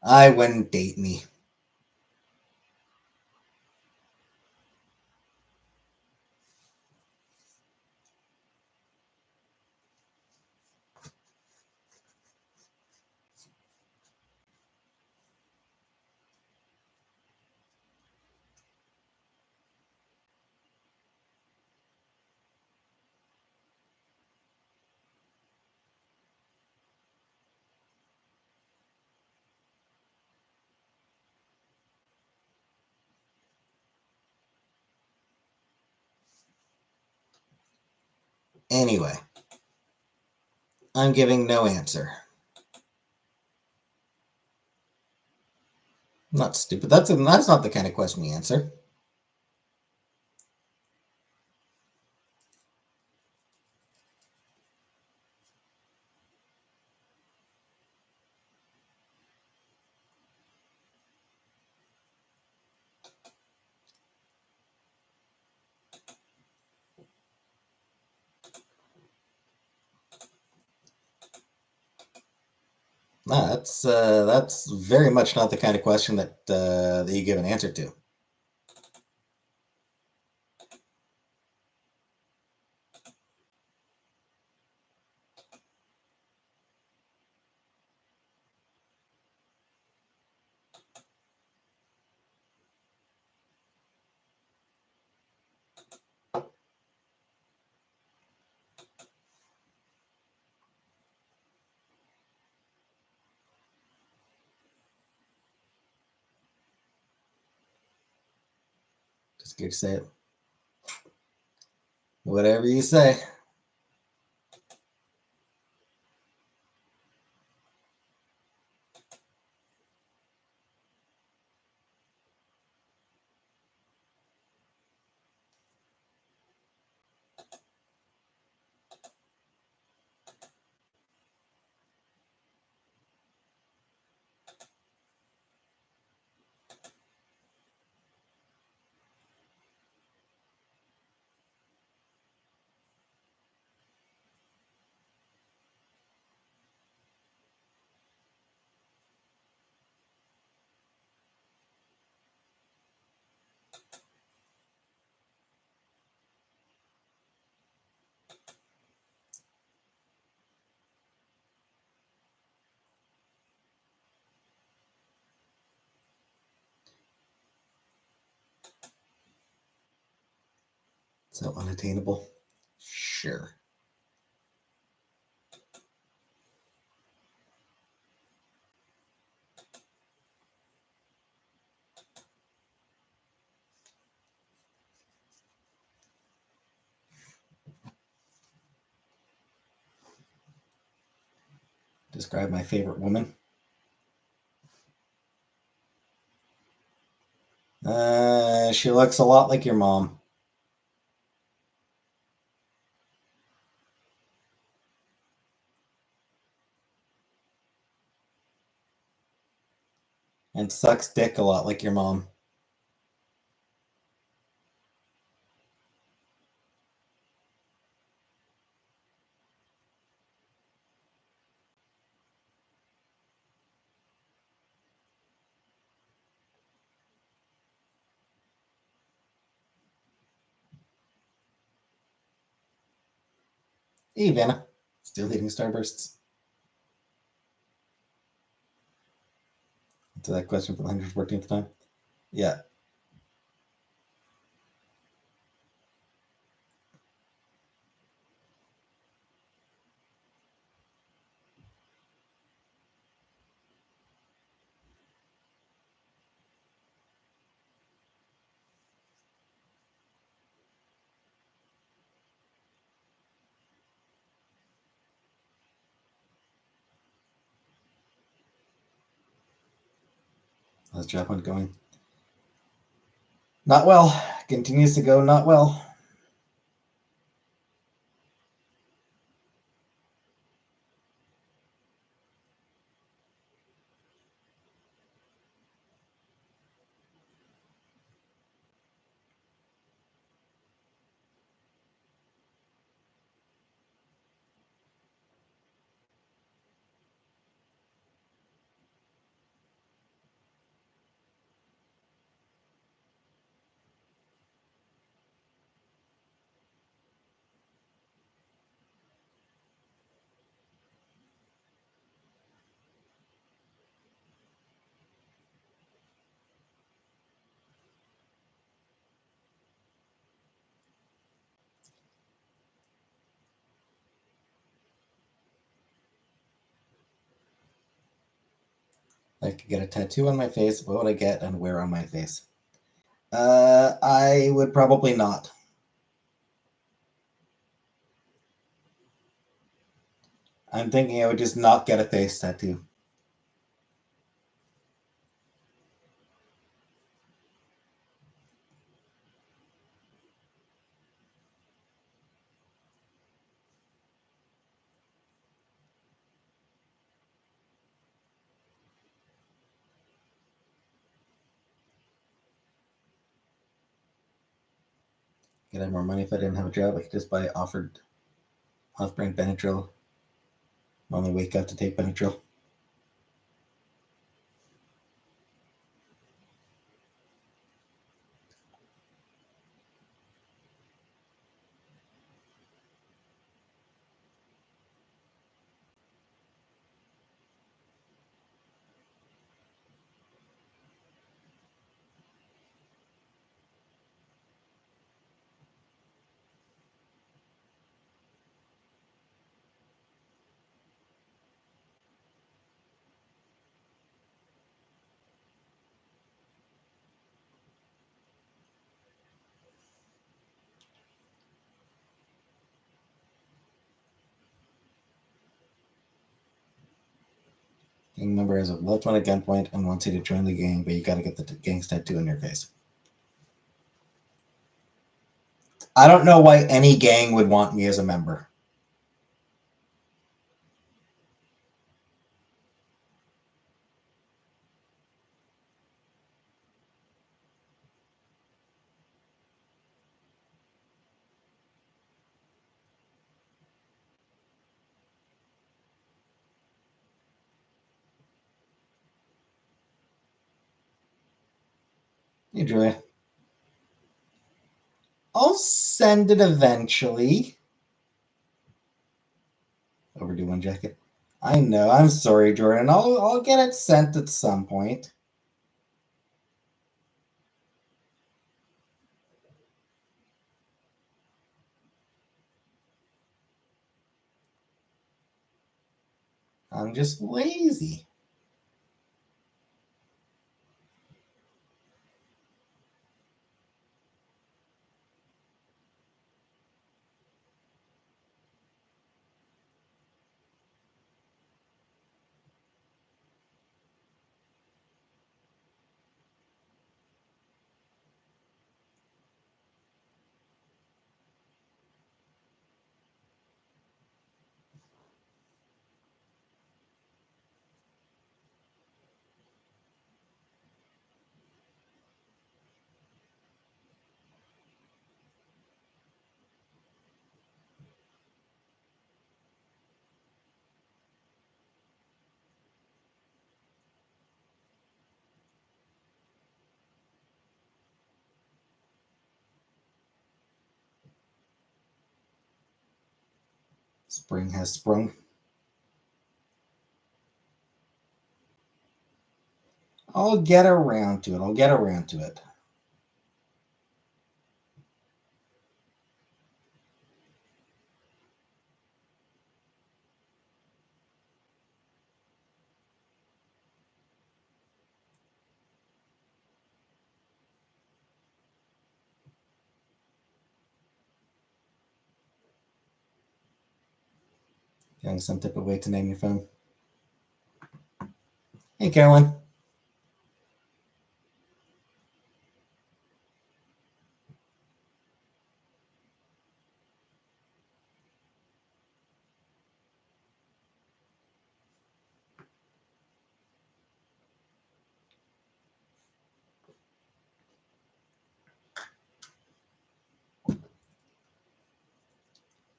I wouldn't date me. Anyway, I'm giving no answer. Not stupid. That's not the kind of question you answer. Nah, that's very much not the kind of question that you give an answer to. Just scared to say it. Whatever you say. So unattainable. Sure. Describe my favorite woman. She looks a lot like your mom. And sucks dick a lot like your mom. Hey, Vanna. Still eating Starbursts? To that question for the 114th time? Yeah. How's Japan going? Not well. Continues to go not well. I could get a tattoo on my face. What would I get and wear on my face? I would probably not. I'm thinking I would just not get a face tattoo. Could have more money if I didn't have a job. I could just buy offered off-brand Benadryl. Only wake up to take Benadryl. Gang member has a loved one at gunpoint and wants you to join the gang, but you gotta get the gang's tattoo on your face. I don't know why any gang would want me as a member. Hey, Julia. I'll send it eventually. Overdue one jacket. I know. I'm sorry, Jordan. I'll get it sent at some point. I'm just lazy. Spring has sprung. I'll get around to it. I'll get around to it. Getting some type of way to name your phone. Hey, Carolyn.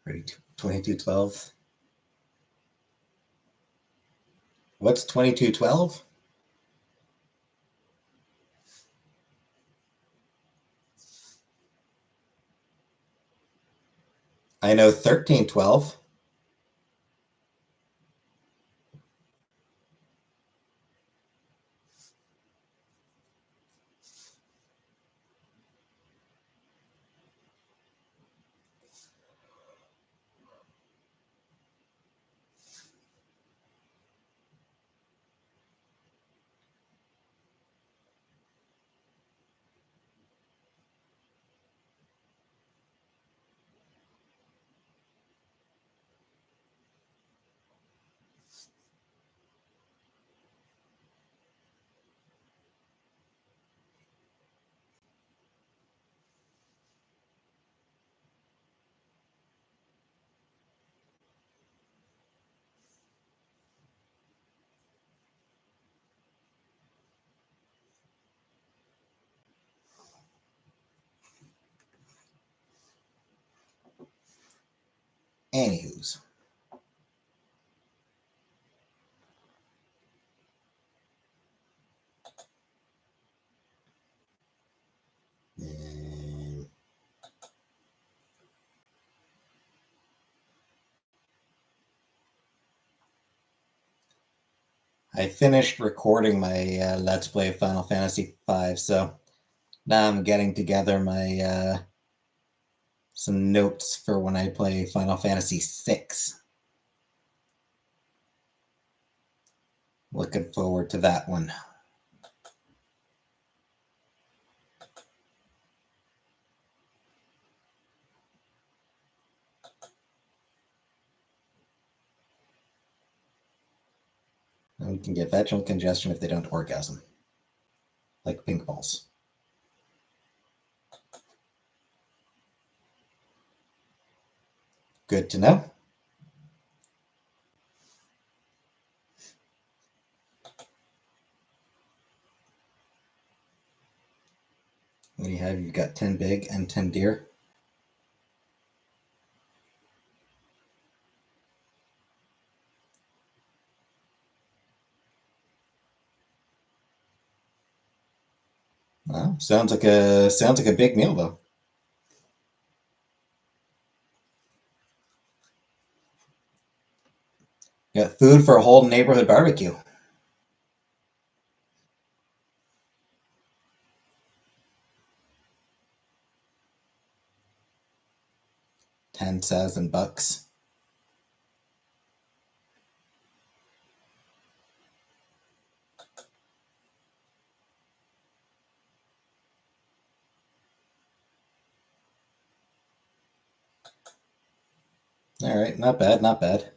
Ready? 2212. What's 2212? I know 1312. Anywho's. I finished recording my Let's Play Final Fantasy V, so now I'm getting together my some notes for when I play Final Fantasy VI. Looking forward to that one. And can get vaginal congestion if they don't orgasm, like pink balls. Good to know. What do you have? You've got 10 big and 10 deer. Well, sounds like a big meal though. Got food for a whole neighborhood barbecue. 10,000 bucks. All right, not bad, not bad.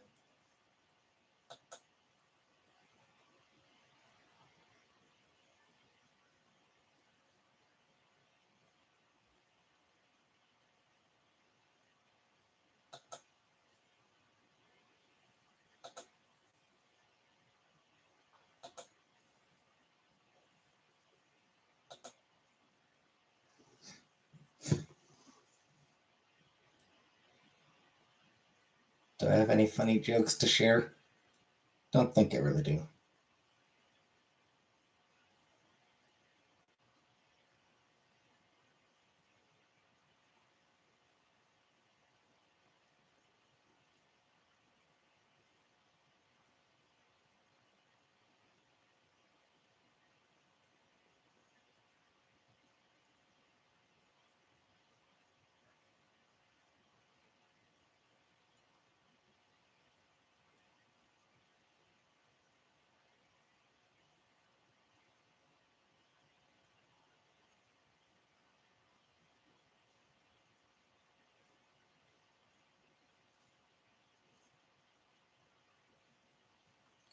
Do I have any funny jokes to share? Don't think I really do.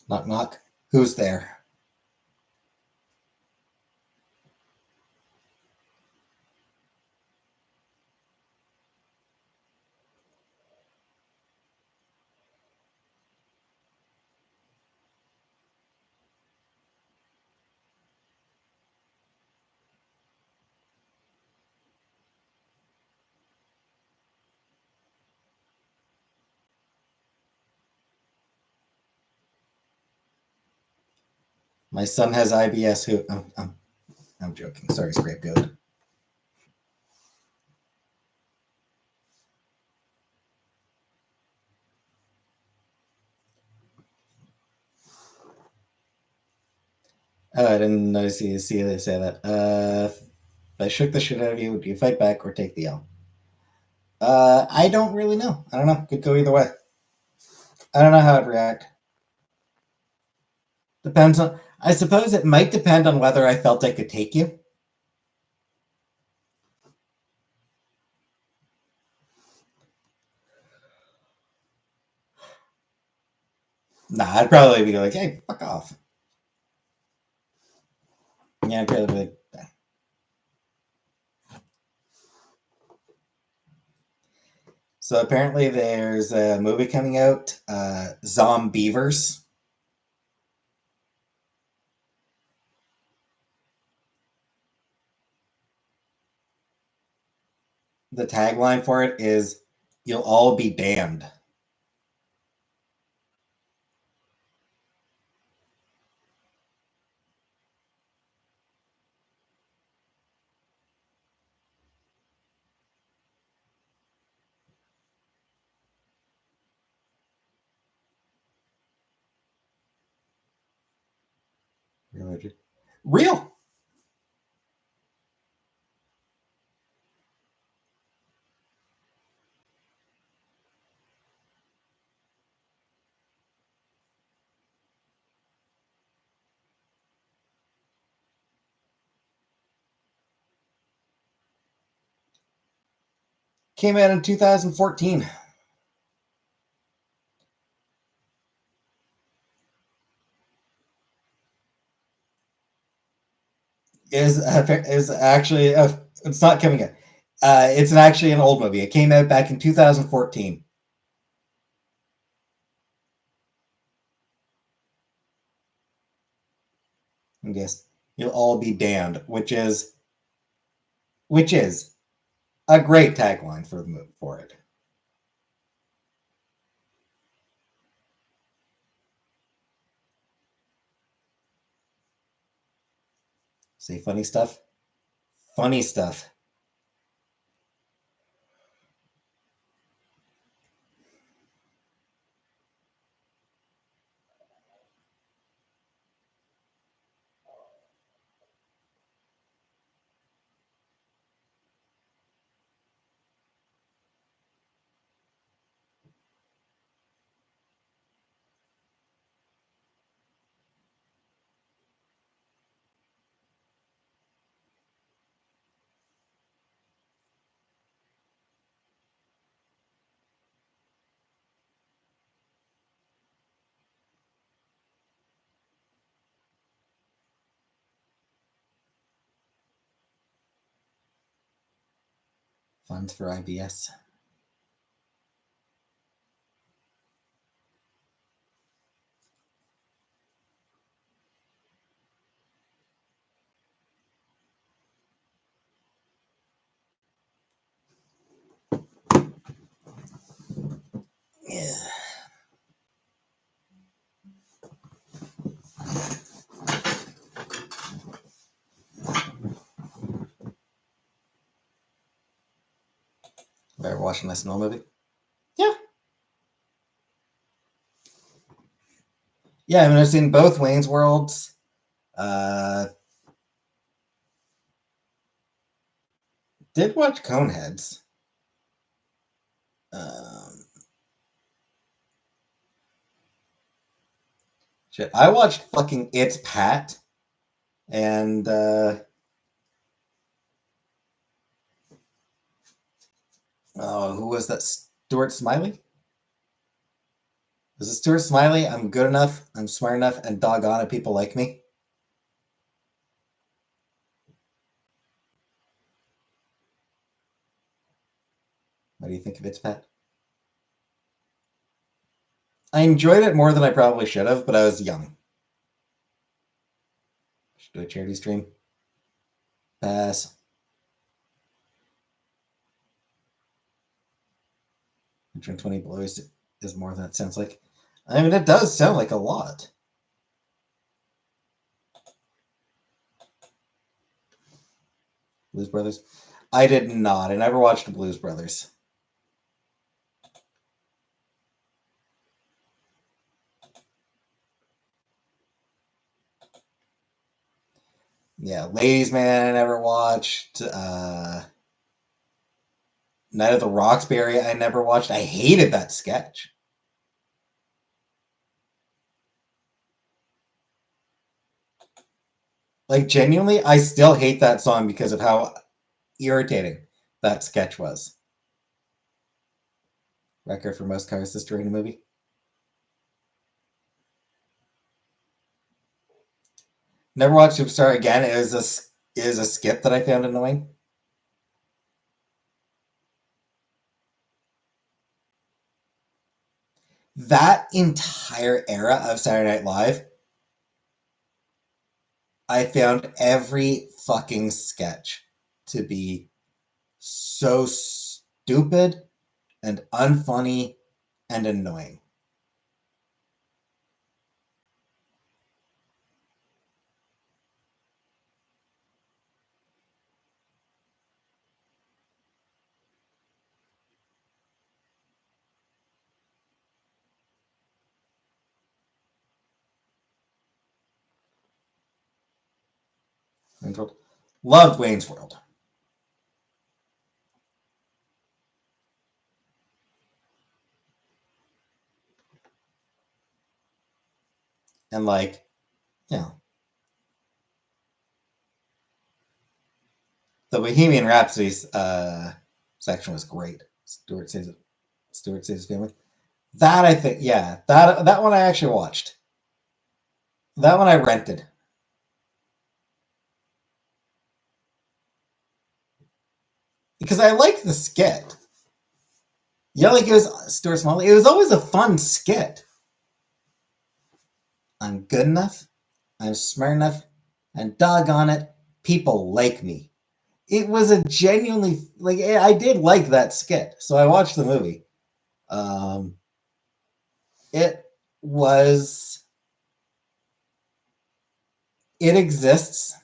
Knock knock. Who's there? My son has IBS. Who? I'm joking. Sorry, scrape goat. Oh, I didn't notice you see they say that. If I shook the shit out of you, would you fight back or take the L? I don't really know. I don't know. Could go either way. I don't know how I'd react. Depends on. I suppose it might depend on whether I felt I could take you. Nah, I'd probably be like, "Hey, fuck off." Yeah, I'd probably be like. So apparently, there's a movie coming out, Zombievers. The tagline for it is "You'll all be damned." imagine. Real. Came out in 2014. Is actually it's not coming out. It's actually an old movie. It came out back in 2014. I guess you'll all be damned, which is a great tagline for it. Say funny stuff. Funny stuff. Funds for IBS. Yeah. Better watching this Snow movie. Yeah. Yeah, I mean, I've seen both Wayne's Worlds. Did watch Coneheads. Um, shit, I watched fucking It's Pat and oh, who was that? Stuart Smiley? Was it Stuart Smiley? I'm good enough, I'm smart enough, and doggone it, people like me. What do you think of It's Pat? I enjoyed it more than I probably should have, but I was young. Should do a charity stream. Pass. 120 blows is more than it sounds like. I mean, it does sound like a lot. Blues Brothers. I did not. I never watched the Blues Brothers. Yeah, Ladies Man I never watched. Night of the Roxbury I never watched. I hated that sketch. Like, genuinely, I still hate that song because of how irritating that sketch was. Record for most cars destroyed in a movie. Never watched Superstar again. It is a skit that I found annoying. That entire era of Saturday Night Live, I found every fucking sketch to be so stupid and unfunny and annoying. Wayne's World. Loved Wayne's World. And like, you know, the Bohemian Rhapsody section was great. Stuart saves his family. That I think, yeah, that one I actually watched. That one I rented. Because I liked the skit. Yeah, like it was Stuart Smalley. It was always a fun skit. I'm good enough. I'm smart enough. And doggone it, people like me. It was a genuinely like I did like that skit, so I watched the movie. Um, it was it exists.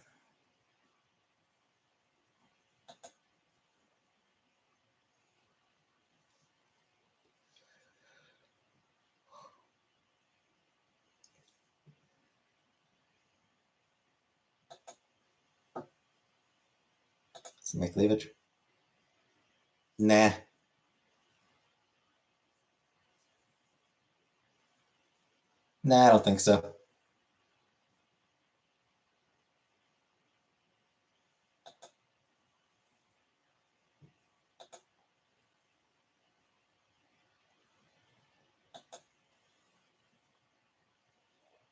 It's my cleavage. Nah, nah, I don't think so.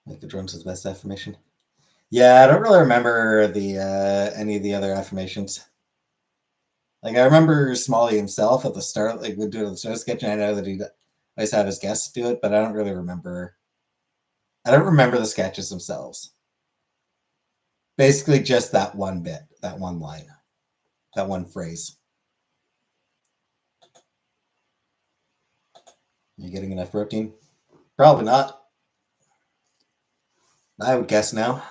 Like the drums is best affirmation. Yeah, I don't really remember the any of the other affirmations. Like I remember Smalley himself at the start, like would do it at the start of the sketch, and I know that he always have his guests do it, but I don't really remember. I don't remember the sketches themselves. Basically, just that one bit, that one line, that one phrase. You getting enough protein? Probably not. I would guess no.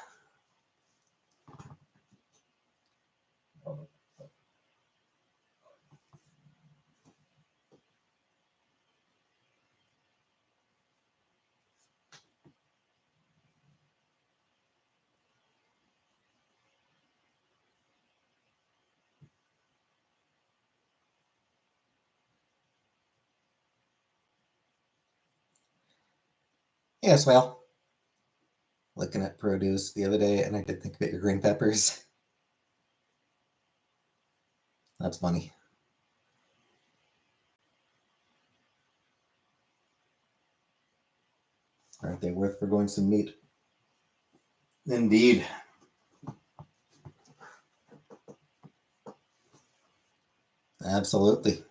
Yes, well, looking at produce the other day, and I did think about your green peppers. That's funny. Aren't they worth forgoing some meat? Indeed. Absolutely.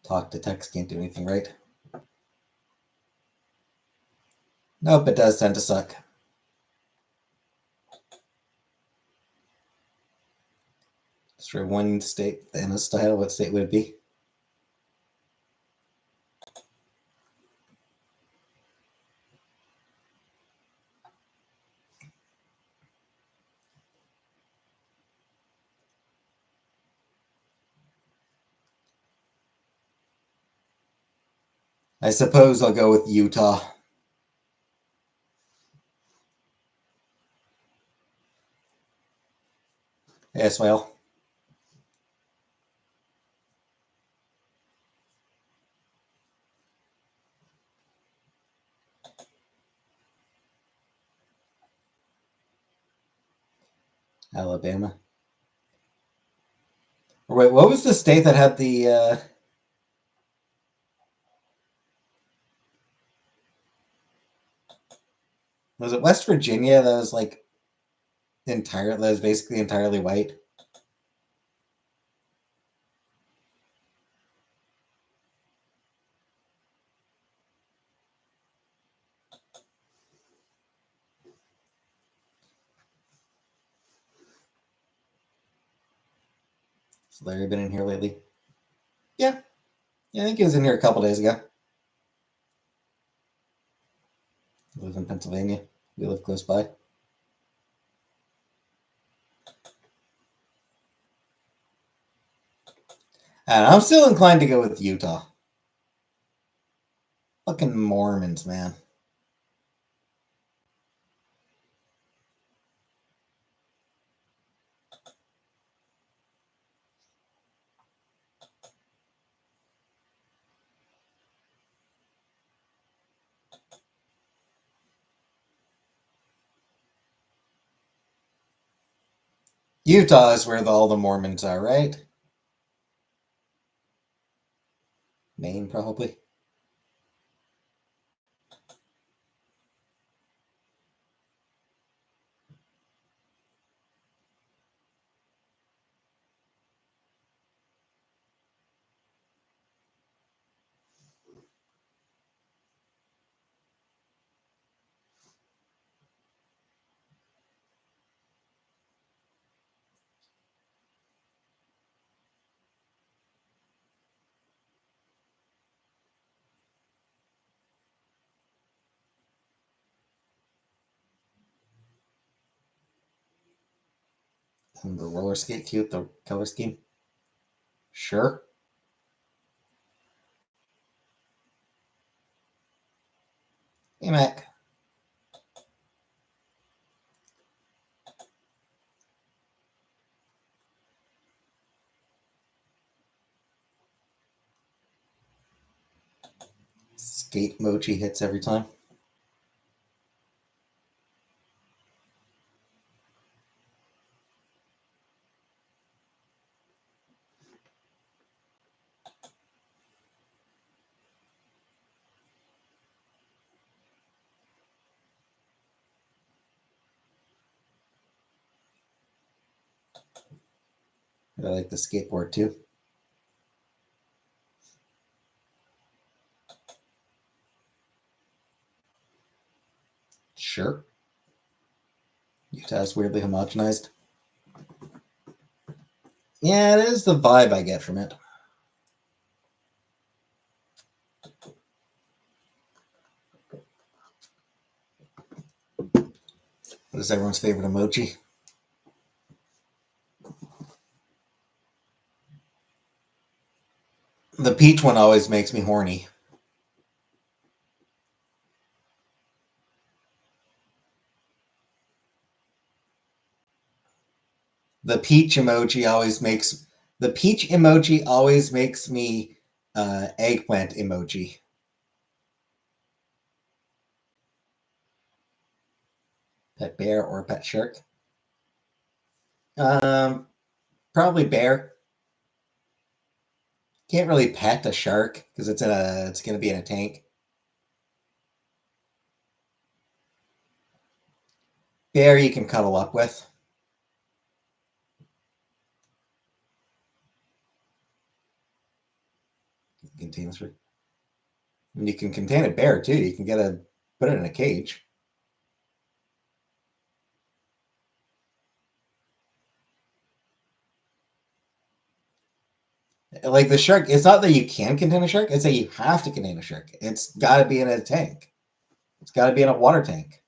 Talk to text can't do anything right. Nope, it does tend to suck. Just for one state, then a style, what state would it be? I suppose I'll go with Utah. Yes, well, Alabama. Or wait, what was the state that had the? Was it West Virginia that was like entire? That was basically entirely white. Has Larry been in here lately? Yeah. I think he was in here a couple days ago. I live in Pennsylvania. We live close by. And I'm still inclined to go with Utah. Fucking Mormons, man. Utah is where all the Mormons are, right? Maine, probably. And the roller skate cute, the color scheme. Sure. Hey, Mac. Skate mochi hits every time. I like the skateboard too. Sure. Utah's weirdly homogenized. Yeah, it is the vibe I get from it. What is everyone's favorite emoji? The peach one always makes me horny. The peach emoji always makes me eggplant emoji. Pet bear or pet shark? Um, Probably bear. Can't really pet a shark because it's gonna be in a tank. Bear you can cuddle up with. Contains and you can contain a bear too. You can put it in a cage. Like the shark, it's not that you can contain a shark, it's that you have to contain a shark. It's got to be in a tank. It's got to be in a water tank.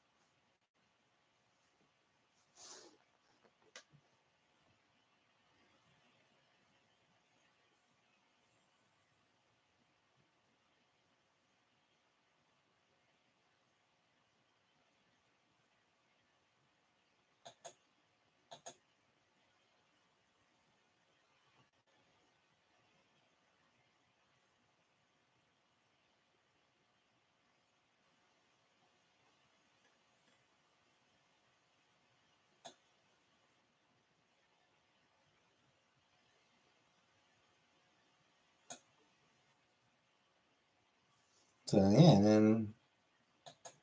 So yeah, and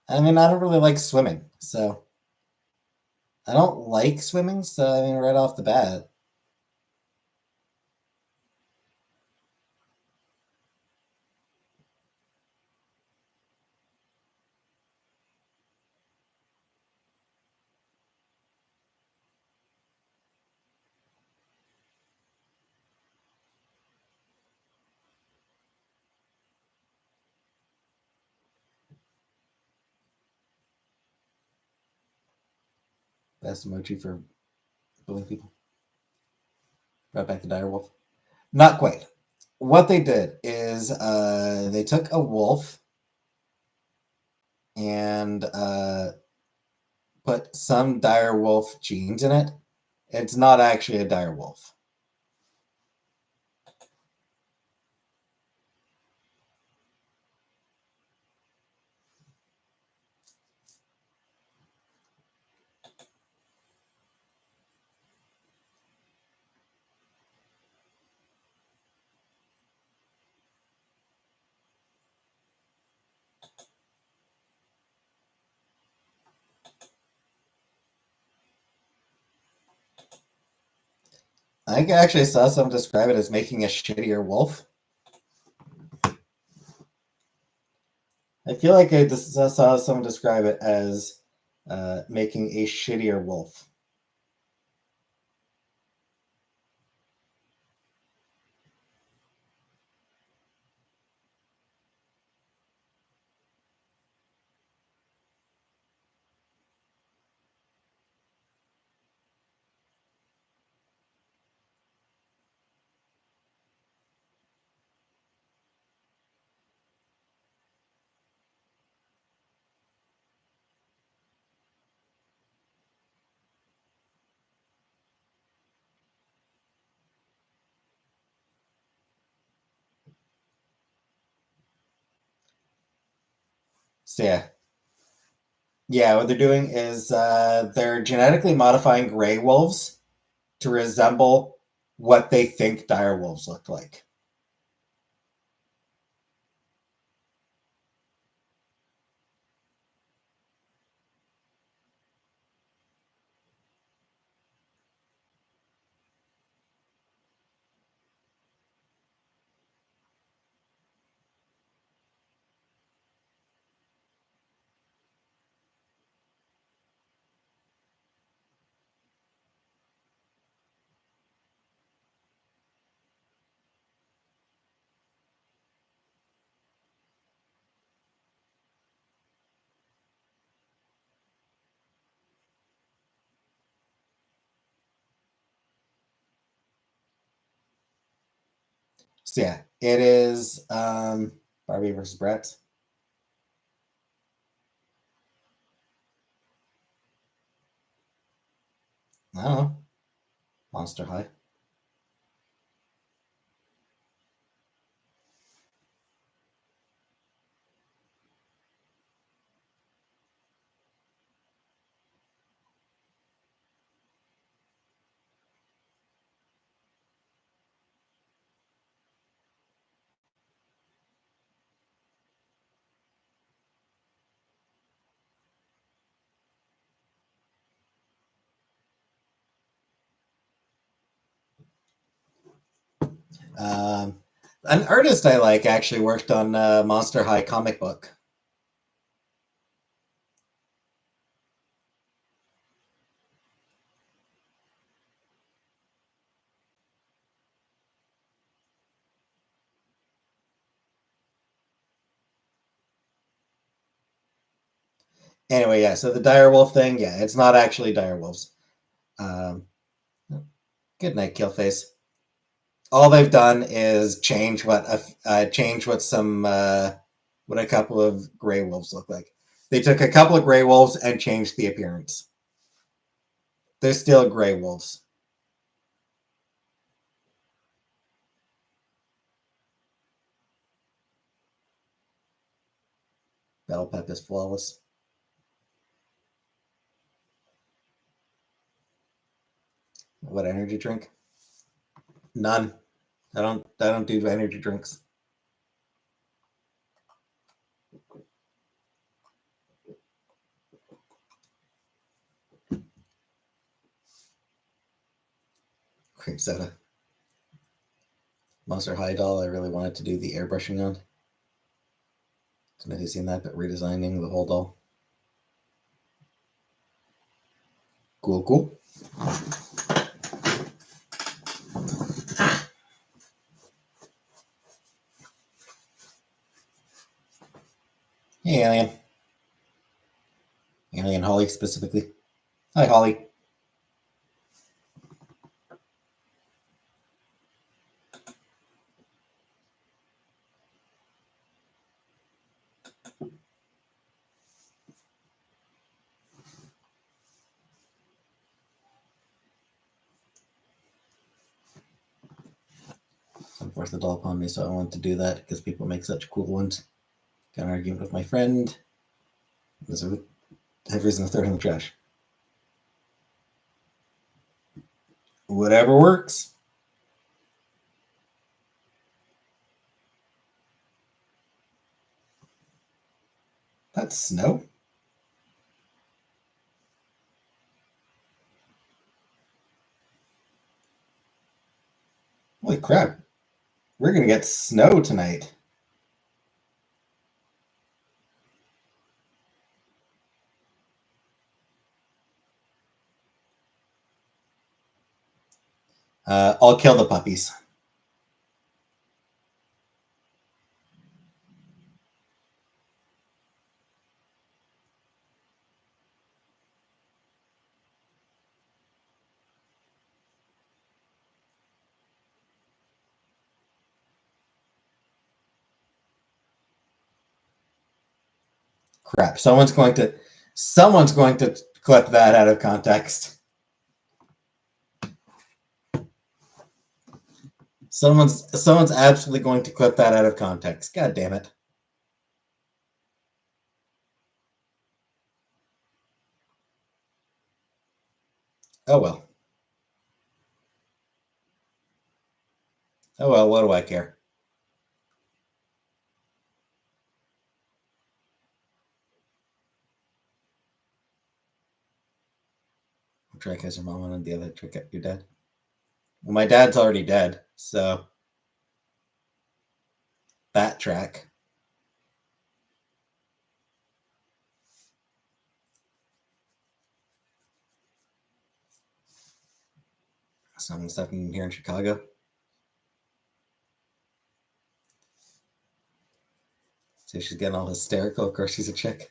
I mean I don't really like swimming, so I don't like swimming. So I mean right off the bat, Best emoji for bullying people. Brought back the dire wolf. Not quite. What they did is they took a wolf and put some dire wolf genes in it. It's not actually a dire wolf. I think I actually saw someone describe it as making a shittier wolf. I feel like I just saw someone describe it as making a shittier wolf. So yeah, what they're doing is they're genetically modifying gray wolves to resemble what they think dire wolves look like. So yeah, it is Barbie versus Brett. I don't know. Monster High. Um, an artist I like actually worked on Monster High comic book. Anyway, yeah. So the direwolf thing, yeah, it's not actually direwolves. Um, Good night, Killface. All they've done is change what what a couple of gray wolves look like. They took a couple of gray wolves and changed the appearance. They're still gray wolves. Battle Pep is flawless. What energy drink? None. I don't do energy drinks. Cream soda. Monster High doll. I really wanted to do the airbrushing on. Somebody seen that, but redesigning the whole doll. Cool, cool. Hey, Alien. Alien Holly specifically. Hi, Holly. force the doll upon me, so I want to do that because people make such cool ones. Got an argument with my friend. Have reason to throw it in the trash. Whatever works. That's snow. Holy crap. We're going to get snow tonight. I'll kill the puppies. Crap. Someone's going to clip that out of context. Someone's absolutely going to clip that out of context. God damn it. Oh well. Oh well, what do I care? One track has your mom and the other track your dad. Well, my dad's already dead, so that track. Someone's happening here in Chicago. So she's getting all hysterical. Of course, she's a chick.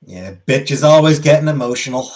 Yeah, bitch is always getting emotional.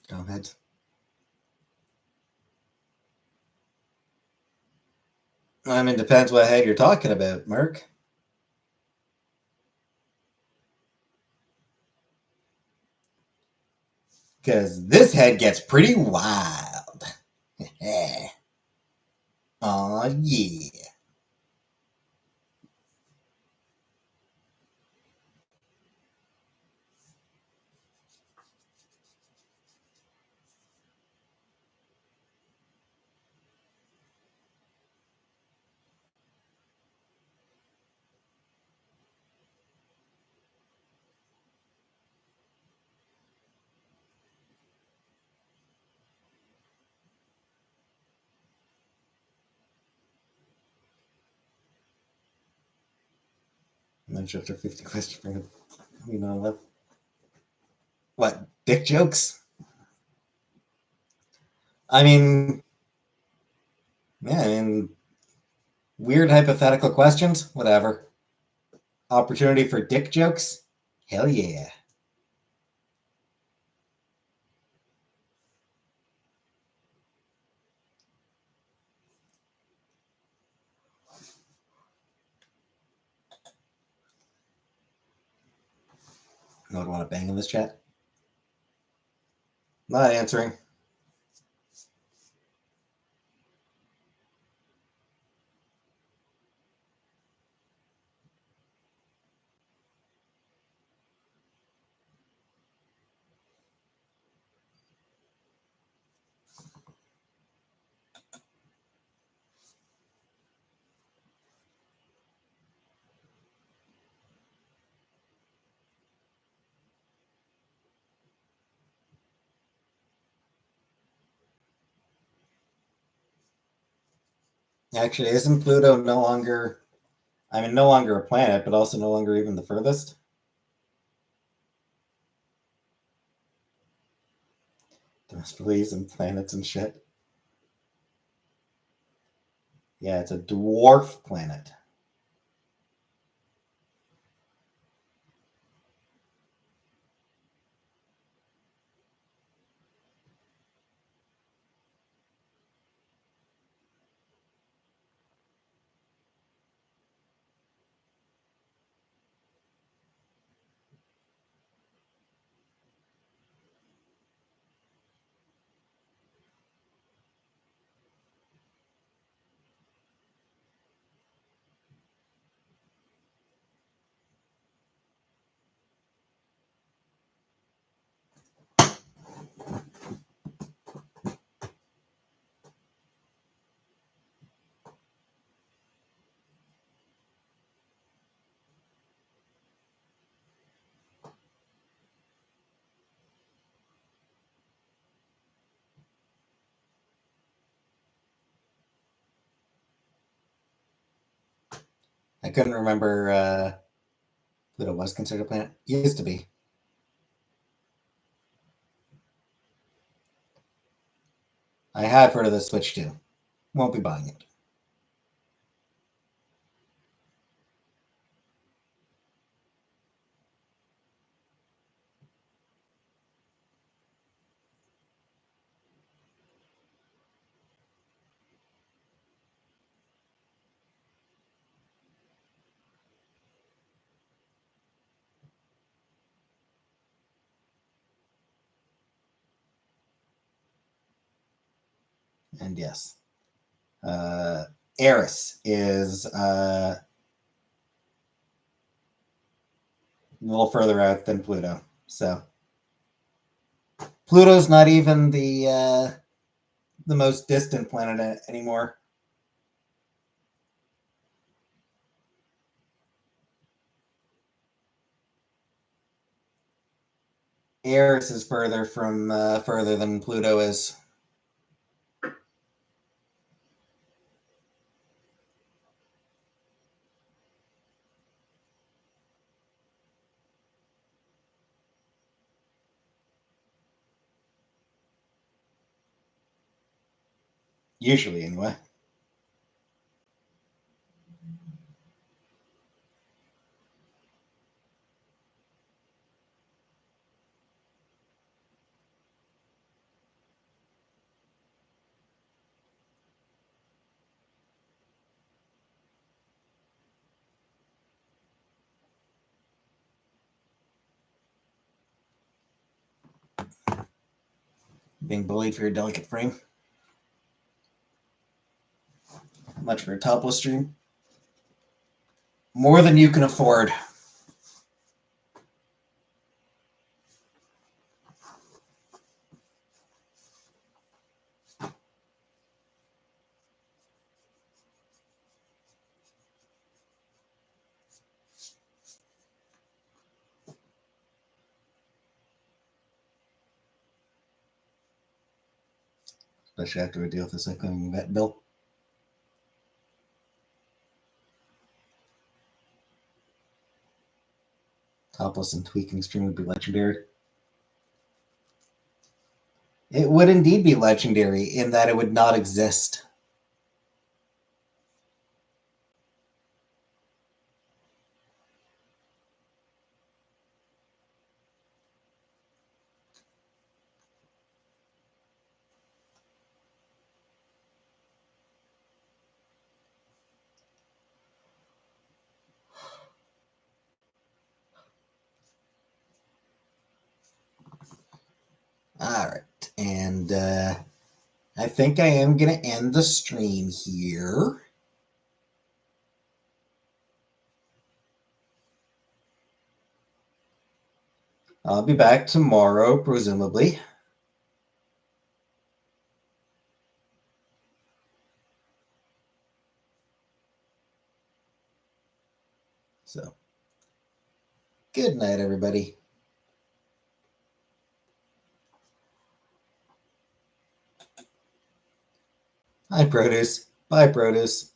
Go ahead. I mean, depends what head you're talking about, Merc. Because this head gets pretty wild. Aw, yeah. And then after 50 questions, you know what? Dick jokes? I mean, yeah, I mean, weird hypothetical questions? Whatever. Opportunity for dick jokes? Hell yeah. No one want to bang in this chat? Not answering. Actually, isn't Pluto no longer? I mean, no longer a planet, but also no longer even the furthest. There's beliefs and planets and shit. Yeah, it's a dwarf planet. I couldn't remember Pluto was considered a planet. Used to be. I have heard of the Switch too. Won't be buying it. And yes, uh, Eris is a little further out than Pluto. So Pluto's not even the most distant planet anymore. Eris is further than Pluto is. Usually, anyway. Being bullied for your delicate frame. Much for a topless stream. More than you can afford. Especially after we deal with this upcoming vet bill. Topless and tweaking stream would be legendary. It would indeed be legendary in that it would not exist. All right. And I think I am going to end the stream here. I'll be back tomorrow, presumably. So, good night, everybody. Hi, Produce. Bye, produce.